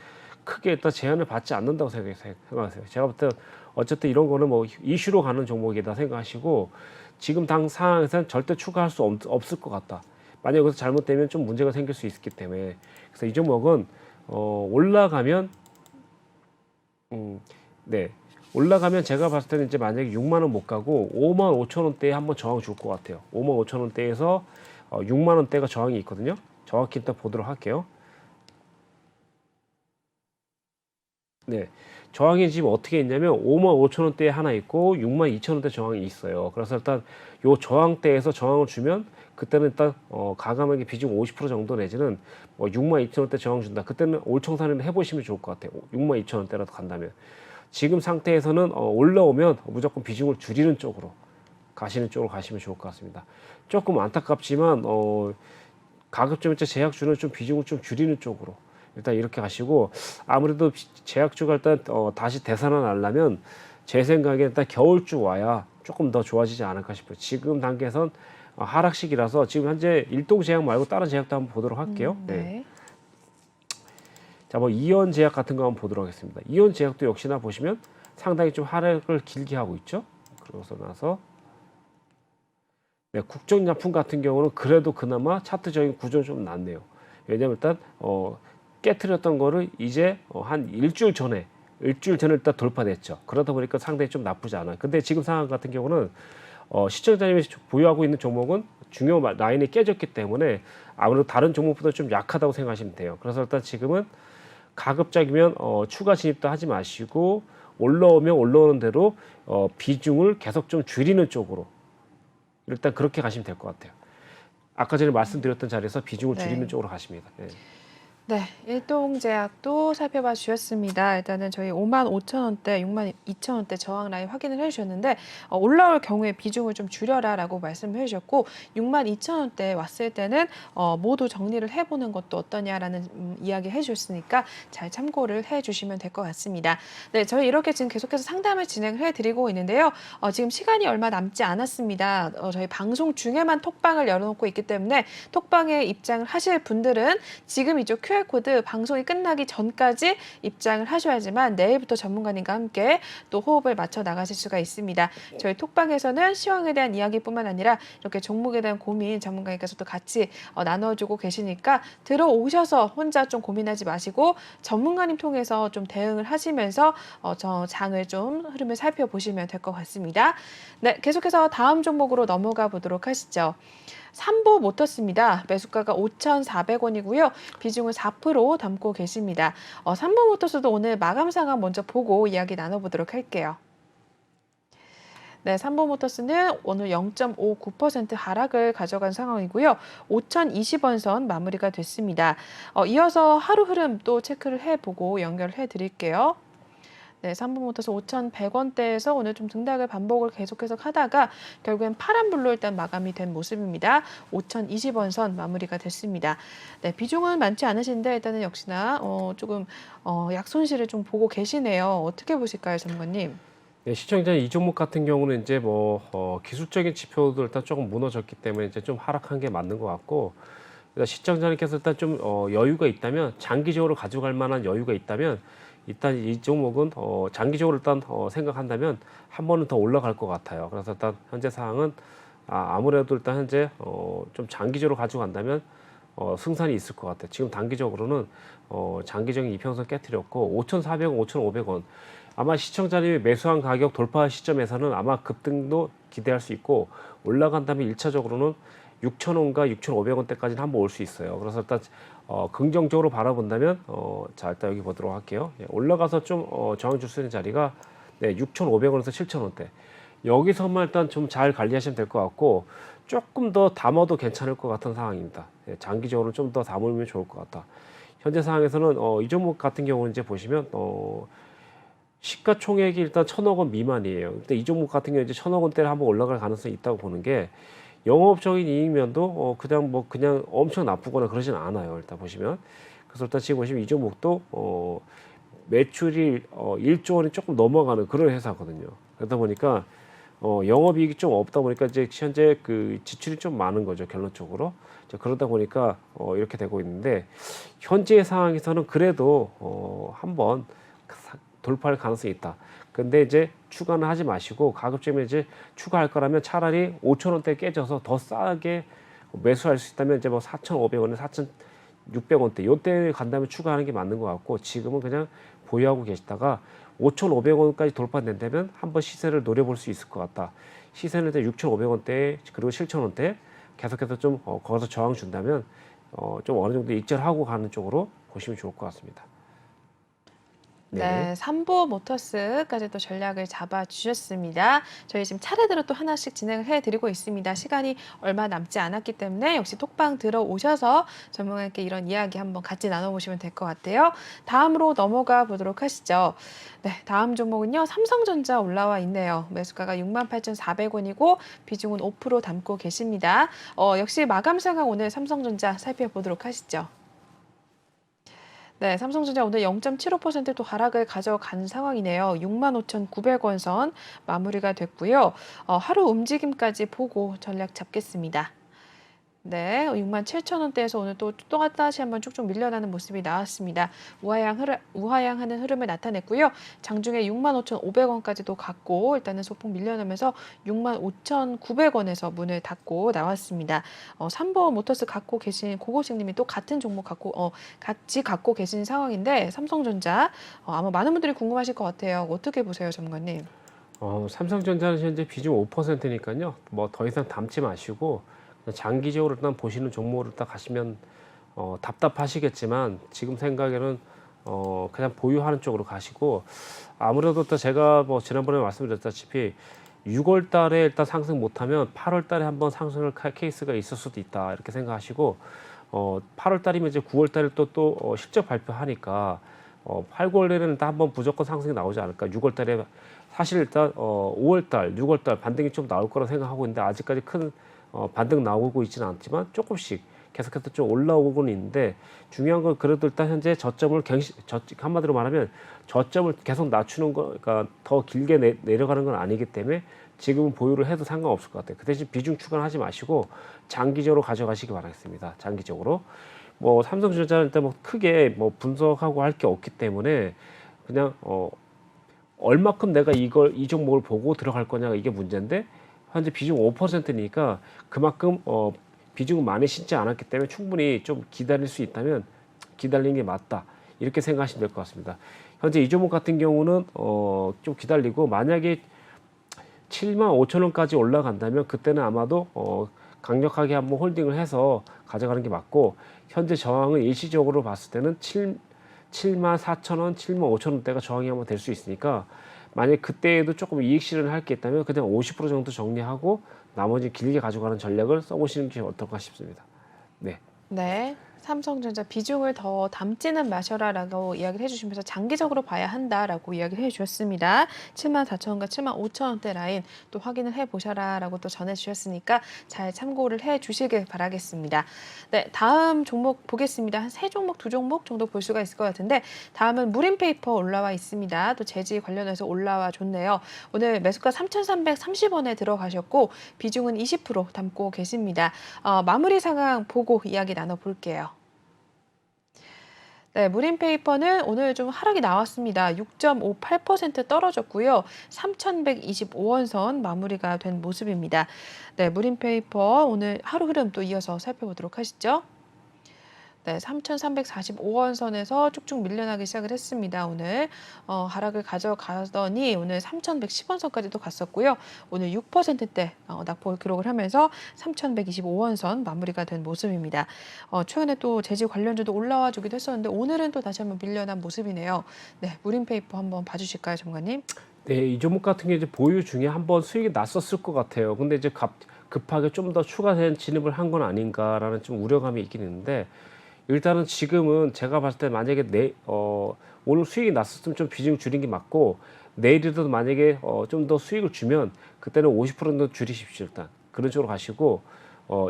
크게 일단 제한을 받지 않는다고 생각하세요. 제가 볼 때 어쨌든 이런 거는 뭐 이슈로 가는 종목이다 생각하시고 지금 당 상황에서는 절대 추가할 수 없을 것 같다. 만약 여기서 잘못되면 좀 문제가 생길 수 있기 때문에 그래서 이 종목은 올라가면 네. 올라가면 제가 봤을 때는 이제 만약에 6만 원 못 가고 5만 5천 원대에 한번 저항 줄 것 같아요. 5만 5천 원대에서 6만 원대가 저항이 있거든요. 정확히 일단 보도록 할게요. 네. 저항이 지금 어떻게 있냐면 5만 5천 원대에 하나 있고 6만 2천 원대 저항이 있어요. 그래서 일단 요 저항대에서 저항을 주면 그때는 일단 가감하게 비중 50% 정도 내지는 6만 2천 원대 저항 준다. 그때는 올청산을 해보시면 좋을 것 같아요. 6만 2천 원대라도 간다면. 지금 상태에서는 올라오면 무조건 비중을 줄이는 쪽으로 가시는 쪽으로 가시면 좋을 것 같습니다. 조금 안타깝지만 가급적이면 제약주는 좀 비중을 좀 줄이는 쪽으로 일단 이렇게 가시고 아무래도 제약주가 일단 다시 되살아나려면 제 생각에 일단 겨울주 와야 조금 더 좋아지지 않을까 싶어요. 지금 단계에선 하락식이라서 지금 현재 일동제약 말고 다른 제약도 한번 보도록 할게요. 네. 네. 자, 뭐 이온제약 같은 거 한번 보도록 하겠습니다. 이온제약도 역시나 보시면 상당히 좀 하락을 길게 하고 있죠. 그러고 나서 네, 국정약품 같은 경우는 그래도 그나마 차트적인 구조는 좀 낫네요. 왜냐면 일단 깨트렸던 거를 이제 한 일주일 전에 일단 돌파됐죠. 그러다 보니까 상당히 좀 나쁘지 않아요. 근데 지금 상황 같은 경우는 시청자님이 보유하고 있는 종목은 중요 라인이 깨졌기 때문에 아무래도 다른 종목보다 좀 약하다고 생각하시면 돼요. 그래서 일단 지금은 가급적이면 추가 진입도 하지 마시고 올라오면 올라오는 대로 비중을 계속 좀 줄이는 쪽으로 일단 그렇게 가시면 될 것 같아요. 아까 전에 말씀드렸던 자리에서 비중을 줄이는 네. 쪽으로 가십니다. 네. 네, 일동제약도 살펴봐 주셨습니다. 일단은 저희 5만 5천 원대, 6만 2천 원대 저항 라인 확인을 해주셨는데 올라올 경우에 비중을 좀 줄여라라고 말씀을 해주셨고 6만 2천 원대 왔을 때는 모두 정리를 해보는 것도 어떠냐라는 이야기 해주셨으니까 잘 참고를 해주시면 될 것 같습니다. 네, 저희 이렇게 지금 계속해서 상담을 진행을 해드리고 있는데요. 지금 시간이 얼마 남지 않았습니다. 저희 방송 중에만 톡방을 열어놓고 있기 때문에 톡방에 입장을 하실 분들은 지금 이쪽 QR코드 방송이 끝나기 전까지 입장을 하셔야지만 내일부터 전문가님과 함께 또 호흡을 맞춰 나가실 수가 있습니다. 저희 톡방에서는 시황에 대한 이야기뿐만 아니라 이렇게 종목에 대한 고민 전문가님께서도 같이 나눠주고 계시니까 들어오셔서 혼자 좀 고민하지 마시고 전문가님 통해서 좀 대응을 하시면서 저 장을 좀 흐름을 살펴보시면 될 것 같습니다. 네, 계속해서 다음 종목으로 넘어가 보도록 하시죠. 삼보모터스입니다. 매수가가 5,400원이고요. 비중을 4% 담고 계십니다. 삼보모터스도 오늘 마감 상황 먼저 보고 이야기 나눠보도록 할게요. 네, 삼보모터스는 오늘 0.59% 하락을 가져간 상황이고요. 5,020원 선 마무리가 됐습니다. 이어서 하루 흐름 또 체크를 해보고 연결해 드릴게요. 네, 삼보모터스 5,100원대에서 오늘 좀 등락을 반복을 계속해서 하다가 결국엔 파란불로 일단 마감이 된 모습입니다. 5,020원 선 마무리가 됐습니다. 네, 비중은 많지 않으신데 일단은 역시나 조금 약손실을 좀 보고 계시네요. 어떻게 보실까요, 전문가님? 네, 시청자님 이 종목 같은 경우는 이제 뭐 기술적인 지표도 일단 조금 무너졌기 때문에 이제 좀 하락한 게 맞는 것 같고 일단 시청자님께서 일단 좀 여유가 있다면 장기적으로 가져갈 만한 여유가 있다면 일단 이 종목은 장기적으로 일단 생각한다면 한 번은 더 올라갈 것 같아요. 그래서 일단 현재 상황은 아무래도 일단 현재 좀 장기적으로 가져간다면 승산이 있을 것 같아요. 지금 단기적으로는 장기적인 이평선 깨트렸고 5,400원, 5,500원 아마 시청자님이 매수한 가격 돌파 시점에서는 아마 급등도 기대할 수 있고 올라간다면 1차적으로는 6,000원과 6,500원대까지는 한번 올 수 있어요. 그래서 일단 긍정적으로 바라본다면 자 일단 여기 보도록 할게요. 예, 올라가서 좀 저항 줄 수 있는 자리가 네, 6,500원에서 7,000원대. 여기서만 일단 좀 잘 관리하시면 될 것 같고 조금 더 담아도 괜찮을 것 같은 상황입니다. 예, 장기적으로 좀 더 담으면 좋을 것 같다. 현재 상황에서는 이 종목 같은 경우는 이제 보시면 시가총액이 일단 1,000억 원 미만이에요. 근데 이 종목 같은 경우 이제 1,000억 원대를 한번 올라갈 가능성이 있다고 보는 게 영업적인 이익면도 그냥 엄청 나쁘거나 그러진 않아요. 일단 보시면. 그래서 일단 지금 보시면 이 종목도 매출이 1조 원이 조금 넘어가는 그런 회사거든요. 그러다 보니까 영업이익이 좀 없다 보니까 이제 현재 그 지출이 좀 많은 거죠. 결론적으로. 그러다 보니까 이렇게 되고 있는데 현재 상황에서는 그래도 한번 돌파할 가능성이 있다. 근데 이제 추가는 하지 마시고 가급적이면 이제 추가할 거라면 차라리 5천 원대 깨져서 더 싸게 매수할 수 있다면 이제 뭐 4,500원에 4,600원대 요때 간다면 추가하는 게 맞는 것 같고 지금은 그냥 보유하고 계시다가 5,500원까지 돌파된다면 한번 시세를 노려볼 수 있을 것 같다. 시세는 이제 6,500원대 그리고 7,000원대 계속해서 좀 거기서 저항 준다면 좀 어느 정도 익절하고 가는 쪽으로 보시면 좋을 것 같습니다. 네. 네, 삼보 모터스까지 또 전략을 잡아 주셨습니다. 저희 지금 차례대로 또 하나씩 진행을 해드리고 있습니다. 시간이 얼마 남지 않았기 때문에 역시 톡방 들어오셔서 전문가님께 이런 이야기 한번 같이 나눠보시면 될 것 같아요. 다음으로 넘어가 보도록 하시죠. 네, 다음 종목은요. 삼성전자 올라와 있네요. 매수가가 68,400원이고 비중은 5% 담고 계십니다. 역시 마감 상황 오늘 삼성전자 살펴보도록 하시죠. 네, 삼성전자 오늘 0.75%또 하락을 가져간 상황이네요. 65,900원 선 마무리가 됐고요. 하루 움직임까지 보고 전략 잡겠습니다. 네, 67,000원대에서 오늘 또 다시 한번 쭉쭉 밀려나는 모습이 나왔습니다. 우하향하는 흐름을 나타냈고요. 장중에 65,500원까지도 갔고 일단은 소폭 밀려나면서 65,900원에서 문을 닫고 나왔습니다. 삼보 모터스 갖고 계신 고고식님이 또 같은 종목 같이 갖고 계신 상황인데 삼성전자 아마 많은 분들이 궁금하실 것 같아요. 어떻게 보세요, 전문가님? 삼성전자는 현재 비중 5%니까요. 뭐 더 이상 담지 마시고 장기적으로 일단 보시는 종목으로 딱 가시면 답답하시겠지만 지금 생각에는 그냥 보유하는 쪽으로 가시고 아무래도 또 제가 뭐 지난번에 말씀드렸다시피 6월 달에 일단 상승 못하면 8월 달에 한번 상승을 할 케이스가 있을 수도 있다 이렇게 생각하시고 8월 달이면 이제 9월 달에 또 실적 발표하니까 8, 9월에는 일단 한번 무조건 상승이 나오지 않을까. 6월 달에 사실 일단 5월 달, 6월 달 반등이 좀 나올 거라 생각하고 있는데 아직까지 큰 반등 나오고 있지는 않지만 조금씩 계속해서 좀 올라오고는 있는데 중요한 건 그래도 일단 현재 저점을 한마디로 말하면 저점을 계속 낮추는 거, 그러니까 더 길게 내려가는 건 아니기 때문에 지금은 보유를 해도 상관없을 것 같아요. 그 대신 비중 추가는 하지 마시고 장기적으로 가져가시기 바라겠습니다. 장기적으로. 뭐 삼성전자는 일단 뭐 크게 뭐 분석하고 할 게 없기 때문에 그냥 얼마큼 내가 이 종목을 보고 들어갈 거냐가 이게 문제인데 현재 비중 5%니까 그만큼 비중은 많이 신지 않았기 때문에 충분히 좀 기다릴 수 있다면 기다리는 게 맞다 이렇게 생각하시면 될 것 같습니다. 현재 이 종목 같은 경우는 좀 기다리고 만약에 75,000원까지 올라간다면 그때는 아마도 강력하게 한번 홀딩을 해서 가져가는 게 맞고 현재 저항은 일시적으로 봤을 때는 74,000원, 75,000원대가 저항이 한번 될 수 있으니까 만약 그때에도 조금 이익 실현을 할 게 있다면 그냥 50% 정도 정리하고 나머지 길게 가져가는 전략을 써보시는 게 어떨까 싶습니다. 네. 네. 삼성전자 비중을 더 담지는 마셔라라고 이야기를 해주시면서 장기적으로 봐야 한다라고 이야기를 해주셨습니다. 74,000원과 75,000원대 라인 또 확인을 해보셔라라고 또 전해주셨으니까 잘 참고를 해주시길 바라겠습니다. 네, 다음 종목 보겠습니다. 한 3종목, 2종목 정도 볼 수가 있을 것 같은데 다음은 무림페이퍼 올라와 있습니다. 또 재지 관련해서 올라와 줬네요. 오늘 매수가 3,330원에 들어가셨고 비중은 20% 담고 계십니다. 마무리 상황 보고 이야기 나눠볼게요. 네, 무림페이퍼는 오늘 좀 하락이 나왔습니다. 6.58% 떨어졌고요. 3,125원 선 마무리가 된 모습입니다. 네, 무림페이퍼 오늘 하루 흐름 또 이어서 살펴보도록 하시죠. 네, 3,345원 선에서 쭉쭉 밀려나기 시작을 했습니다. 오늘 하락을 가져가더니 오늘 3,110원 선까지도 갔었고요. 오늘 6%대 낙폭을 기록을 하면서 3,125원 선 마무리가 된 모습입니다. 최근에 또 재질 관련주도 올라와 주기도 했었는데 오늘은 또 다시 한번 밀려난 모습이네요. 네, 무림페이퍼 한번 봐주실까요, 전문가님? 네, 이 종목 같은 게 이제 보유 중에 한번 수익이 났었을 것 같아요. 근데 이제 급하게 좀 더 추가된 진입을 한 건 아닌가라는 좀 우려감이 있긴 있는데 일단은 지금은 제가 봤을 때 만약에 오늘 수익이 났었으면 좀 비중 줄인 게 맞고 내일이라도 만약에 좀 더 수익을 주면 그때는 50% 정도 줄이십시오. 일단 그런 쪽으로 가시고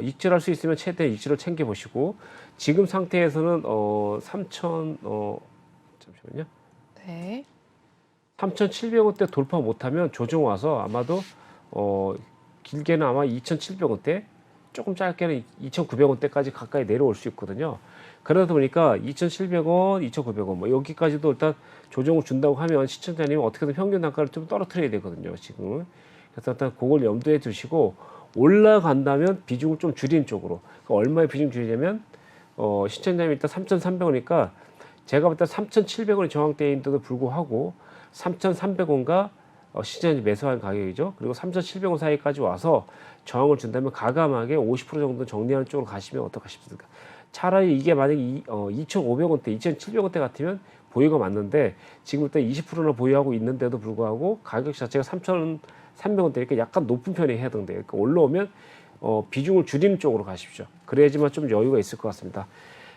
익절할 수 있으면 최대 익절을 챙겨 보시고 지금 상태에서는 3천 잠시만요. 네. 3,700원대 돌파 못하면 조정 와서 아마도 길게는 아마 2,700원대, 조금 짧게는 2,900원대까지 가까이 내려올 수 있거든요. 그러다 보니까 2,700원, 2,900원 뭐 여기까지도 일단 조정을 준다고 하면 시청자님은 어떻게든 평균 단가를 좀 떨어뜨려야 되거든요. 지금. 그래서 일단 그걸 염두에 두시고 올라간다면 비중을 좀 줄이는 쪽으로. 그러니까 얼마의 비중 줄이냐면 시청자님이 일단 3,300원이니까 제가 볼 때 3,700원이 저항대에 있는데도 불구하고 3,300원과 시장이 매수한 가격이죠. 그리고 3,700원 사이까지 와서 저항을 준다면 가감하게 50% 정도 정리하는 쪽으로 가시면 어떨까 싶습니까? 차라리 이게 만약에 2,500원대, 2,700원대 같으면 보유가 맞는데 지금 일단 20%나 보유하고 있는데도 불구하고 가격 자체가 3,300원대니까 약간 높은 편에 해당돼요. 그러니까 올라오면 비중을 줄이는 쪽으로 가십시오. 그래야지만 좀 여유가 있을 것 같습니다.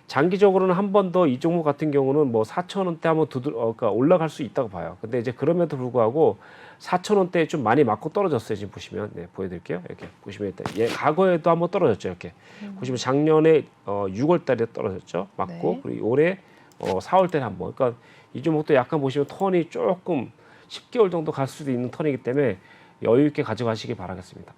장기적으로는 한 번 더 이 종목 같은 경우는 뭐 4,000원대 한번 그러니까 올라갈 수 있다고 봐요. 근데 이제 그럼에도 불구하고 4,000원대에 좀 많이 맞고 떨어졌어요. 지금 보시면 보여드릴게요. 이렇게 보시면 일단 과거에도 한번 떨어졌죠. 이렇게 보시면 작년에 6월달에 떨어졌죠. 맞고 네. 그리고 올해 4월달에 한번. 그러니까 이 종목도 약간 보시면 턴이 조금 10개월 정도 갈 수도 있는 턴이기 때문에 여유 있게 가져가시기 바라겠습니다.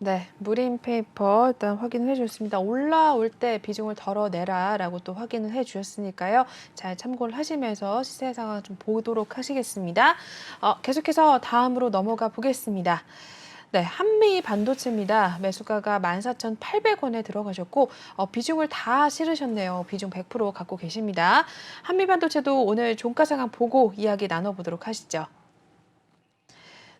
네, 무림페이퍼 일단 확인을 해주셨습니다. 올라올 때 비중을 덜어내라라고 또 확인을 해주셨으니까요. 잘 참고를 하시면서 시세 상황 좀 보도록 하시겠습니다. 계속해서 다음으로 넘어가 보겠습니다. 네, 한미 반도체입니다. 매수가가 14,800원에 들어가셨고 비중을 다 실으셨네요. 비중 100% 갖고 계십니다. 한미 반도체도 오늘 종가 상황 보고 이야기 나눠보도록 하시죠.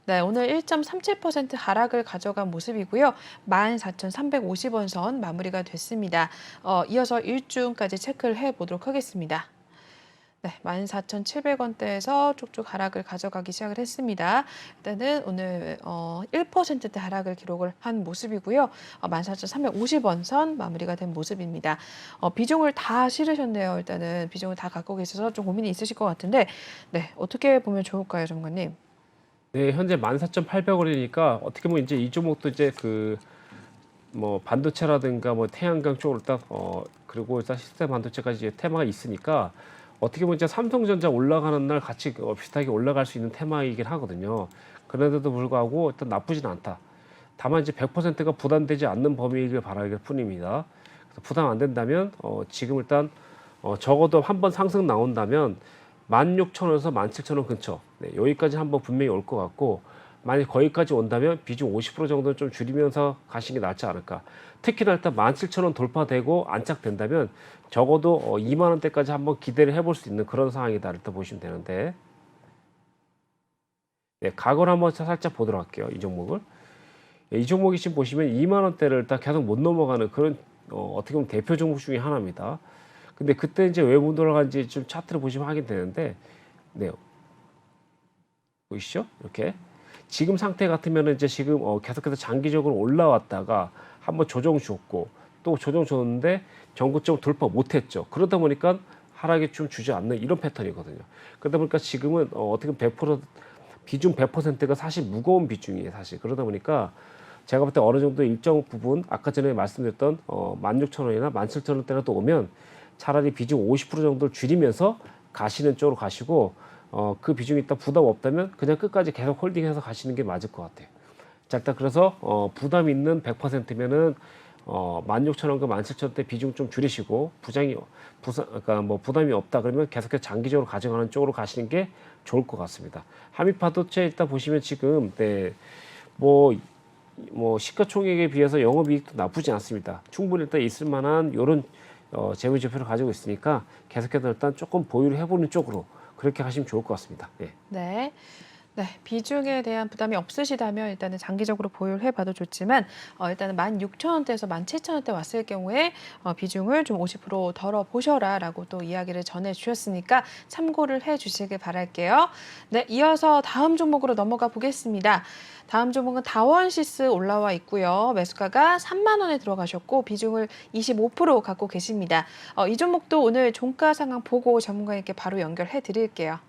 네, 오늘 1.37% 하락을 가져간 모습이고요. 14,350원 선 마무리가 됐습니다. 이어서 일중까지 체크를 해보도록 하겠습니다. 네, 14,700원대에서 쭉쭉 하락을 가져가기 시작을 했습니다. 일단은 오늘 1%대 하락을 기록을 한 모습이고요. 14,350원 선 마무리가 된 모습입니다. 비중을 다 실으셨네요. 일단은 비중을 다 갖고 계셔서 좀 고민이 있으실 것 같은데 네, 어떻게 보면 좋을까요, 전문가님? 네, 현재 14,800원이니까 어떻게 보면 이제 이 종목도 이제 뭐 반도체라든가 뭐 태양광 쪽으로 딱 그리고 일단 시스템 반도체까지 이제 테마가 있으니까 어떻게 보면 이제 삼성전자 올라가는 날 같이 비슷하게 올라갈 수 있는 테마이긴 하거든요. 그런데도 불구하고 일단 나쁘진 않다. 다만 이제 100%가 부담되지 않는 범위를 바라길 뿐입니다. 그래서 부담 안 된다면 지금 일단 적어도 한번 상승 나온다면 16,000원에서 17,000원 근처 여기까지 한번 분명히 올 것 같고 만약 거기까지 온다면 비중 50% 정도는 좀 줄이면서 가시는 게 낫지 않을까. 특히나 일단 17,000원 돌파되고 안착된다면 적어도 2만 원대까지 한번 기대를 해볼 수 있는 그런 상황이다 일단 보시면 되는데 과거를 한번 살짝 보도록 할게요. 이 종목을. 이 종목이 지금 보시면 2만 원대를 일단 계속 못 넘어가는 그런 어떻게 보면 대표 종목 중에 하나입니다. 근데 그때 이제 왜 못 올라간지 좀 차트를 보시면 확인되는데, 네. 보이시죠? 이렇게. 지금 상태 같으면 이제 지금 계속해서 장기적으로 올라왔다가 한번 조정 줬고 또 조정 줬는데 전고점 돌파 못했죠. 그러다 보니까 하락이 좀 주지 않는 이런 패턴이거든요. 그러다 보니까 지금은 어떻게 100% 비중 100%가 사실 무거운 비중이에요. 사실 그러다 보니까 제가 볼 때 어느 정도 일정 부분 아까 전에 말씀드렸던 16,000원이나 17,000원대라도 오면 차라리 비중 50% 정도를 줄이면서 가시는 쪽으로 가시고 그 비중이 일단 부담 없다면 그냥 끝까지 계속 홀딩해서 가시는 게 맞을 것 같아요. 자, 일단 그래서 부담 있는 100%면은 16,000원과 17,000원대 비중 좀 줄이시고 그러니까 뭐 부담이 없다 그러면 계속해서 장기적으로 가져가는 쪽으로 가시는 게 좋을 것 같습니다. 한미반도체 일단 보시면 지금 뭐 시가총액에 비해서 영업이익도 나쁘지 않습니다. 충분히 일단 있을 만한 이런 재무제표를 가지고 있으니까 계속해서 일단 조금 보유를 해보는 쪽으로 그렇게 하시면 좋을 것 같습니다. 네. 네. 네, 비중에 대한 부담이 없으시다면 일단은 장기적으로 보유를 해봐도 좋지만 일단은 16,000원대에서 17,000원대 왔을 경우에 비중을 좀 50% 덜어 보셔라라고 또 이야기를 전해주셨으니까 참고를 해주시길 바랄게요. 네, 이어서 다음 종목으로 넘어가 보겠습니다. 다음 종목은 다원시스 올라와 있고요. 매수가가 3만 원에 들어가셨고 비중을 25% 갖고 계십니다. 이 종목도 오늘 종가 상황 보고 전문가님께 바로 연결해 드릴게요.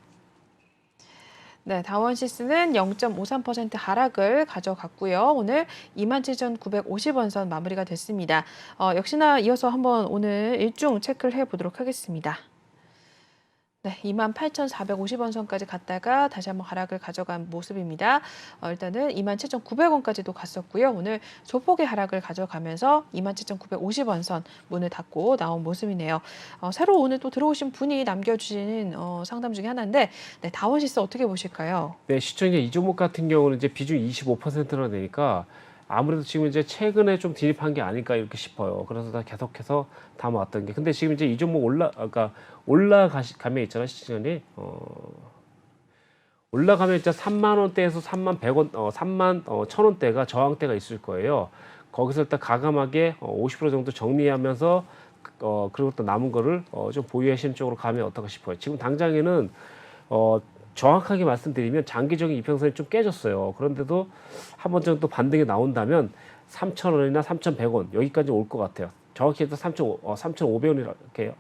네, 다원시스는 0.53% 하락을 가져갔고요. 오늘 27,950원 선 마무리가 됐습니다. 역시나 이어서 한번 오늘 일중 체크를 해보도록 하겠습니다. 네, 28,450원 선까지 갔다가 다시 한번 하락을 가져간 모습입니다. 일단은 27,900원까지도 갔었고요. 오늘 소폭의 하락을 가져가면서 27,950원 선 문을 닫고 나온 모습이네요. 새로 오늘 또 들어오신 분이 남겨주신 상담 중에 하나인데, 네, 다원시스 어떻게 보실까요? 네, 시청자 이 종목 같은 경우는 이제 비중 25%나 되니까 아무래도 지금 이제 최근에 좀 진입한 게 아닐까 이렇게 싶어요. 그래서 다 계속해서 담아왔던 게. 근데 지금 이제 이 종목 올라가면 있잖아요, 시청자님. 올라가면 진짜 3만 원대에서 3만 100원, 3만 1,000원대가 저항대가 있을 거예요. 거기서 일단 과감하게 50% 정도 정리하면서 그리고 또 남은 거를 좀 보유하시는 쪽으로 가면 어떨까 싶어요. 지금 당장에는 정확하게 말씀드리면 장기적인 이평선이 좀 깨졌어요. 그런데도 한 번 정도 반등이 나온다면 3,000원이나 3,100원 여기까지 올 것 같아요. 정확히 해서 3,500원이라 할게요.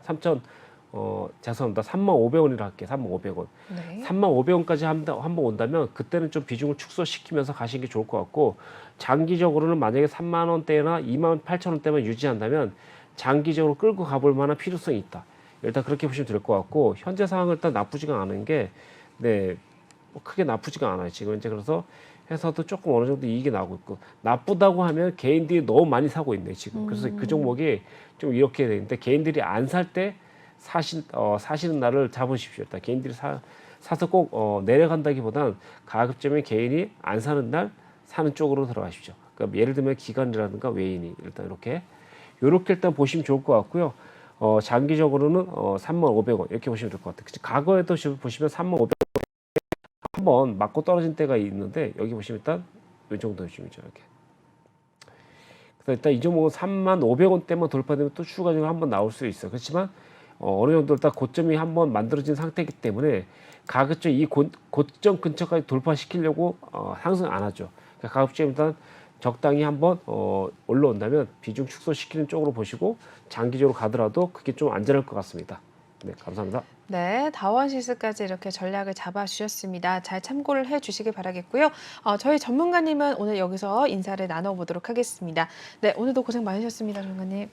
죄송합니다. 35,500원이라 할게요. 35,500원. 네. 35,500원까지 한번 온다면 그때는 좀 비중을 축소시키면서 가시는 게 좋을 것 같고, 장기적으로는 만약에 3만 원대나 28,000원대만 유지한다면 장기적으로 끌고 가볼 만한 필요성이 있다. 일단 그렇게 보시면 될 것 같고, 현재 상황은 일단 나쁘지가 않은 게, 네, 뭐 크게 나쁘지가 않아요. 지금 이제 그래서 해서도 조금 어느 정도 이익이 나오고 있고, 나쁘다고 하면 개인들이 너무 많이 사고 있네 지금. 그래서 그 종목이 좀 이렇게 되는데, 개인들이 안 살 때 사시는 날을 잡으십시오. 일단 개인들이 사서 꼭 내려간다기보단 가급적이면 개인이 안 사는 날 사는 쪽으로 들어가십시오. 그러니까 예를 들면 기관이라든가 외인이 일단 이렇게 일단 보시면 좋을 것 같고요. 장기적으로는 35,500원 이렇게 보시면 될 것 같아요. 과거에도 보시면 35,500원 한번 맞고 떨어진 때가 있는데, 여기 보시면 일단 이 정도 수준이죠. 이렇게. 그래서 일단 이 종목은 35,500원대만 돌파되면 또 추가적으로 한번 나올 수 있어요. 그렇지만 어느 정도 일단 고점이 한번 만들어진 상태이기 때문에 가급적 이 고점 근처까지 돌파시키려고 상승 안 하죠. 그러니까 가급적 일단 적당히 한번 올라온다면 비중 축소시키는 쪽으로 보시고 장기적으로 가더라도 그게 좀 안전할 것 같습니다. 네, 감사합니다. 네, 다원시스까지 이렇게 전략을 잡아주셨습니다. 잘 참고를 해주시길 바라겠고요. 저희 전문가님은 오늘 여기서 인사를 나눠보도록 하겠습니다. 네, 오늘도 고생 많으셨습니다, 전문가님.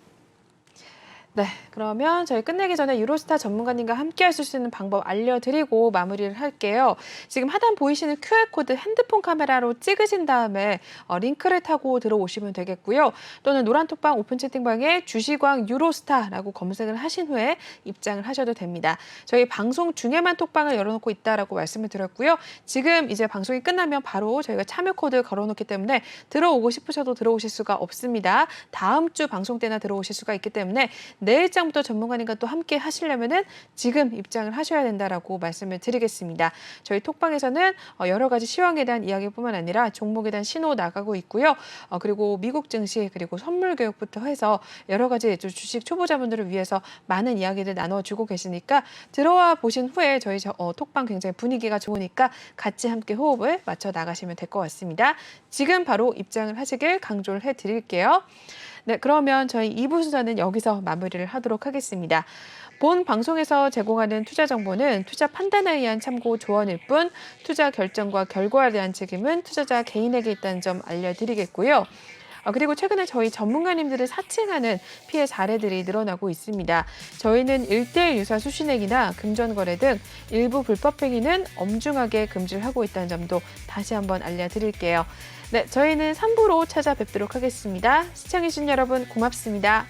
네, 그러면 저희 끝내기 전에 유로스타 전문가님과 함께 하실 수 있는 방법 알려드리고 마무리를 할게요. 지금 하단 보이시는 QR코드 핸드폰 카메라로 찍으신 다음에 링크를 타고 들어오시면 되겠고요. 또는 노란톡방 오픈 채팅방에 주시광 유로스타라고 검색을 하신 후에 입장을 하셔도 됩니다. 저희 방송 중에만 톡방을 열어놓고 있다라고 말씀을 드렸고요. 지금 이제 방송이 끝나면 바로 저희가 참여 코드 걸어놓기 때문에 들어오고 싶으셔도 들어오실 수가 없습니다. 다음 주 방송 때나 들어오실 수가 있기 때문에 내일장부터 전문가님과 또 함께 하시려면은 지금 입장을 하셔야 된다라고 말씀을 드리겠습니다. 저희 톡방에서는 여러 가지 시황에 대한 이야기뿐만 아니라 종목에 대한 신호 나가고 있고요. 그리고 미국 증시 그리고 선물 교육부터 해서 여러 가지 주식 초보자분들을 위해서 많은 이야기를 나눠주고 계시니까 들어와 보신 후에 저희 톡방 굉장히 분위기가 좋으니까 같이 함께 호흡을 맞춰 나가시면 될 것 같습니다. 지금 바로 입장을 하시길 강조를 해드릴게요. 네, 그러면 저희 2부 순서는 여기서 마무리를 하도록 하겠습니다. 본 방송에서 제공하는 투자 정보는 투자 판단에 의한 참고 조언일 뿐 투자 결정과 결과에 대한 책임은 투자자 개인에게 있다는 점 알려드리겠고요. 그리고 최근에 저희 전문가님들을 사칭하는 피해 사례들이 늘어나고 있습니다. 저희는 1:1 유사 수신액이나 금전거래 등 일부 불법 행위는 엄중하게 금지를 하고 있다는 점도 다시 한번 알려드릴게요. 네, 저희는 3부로 찾아뵙도록 하겠습니다. 시청해주신 여러분 고맙습니다.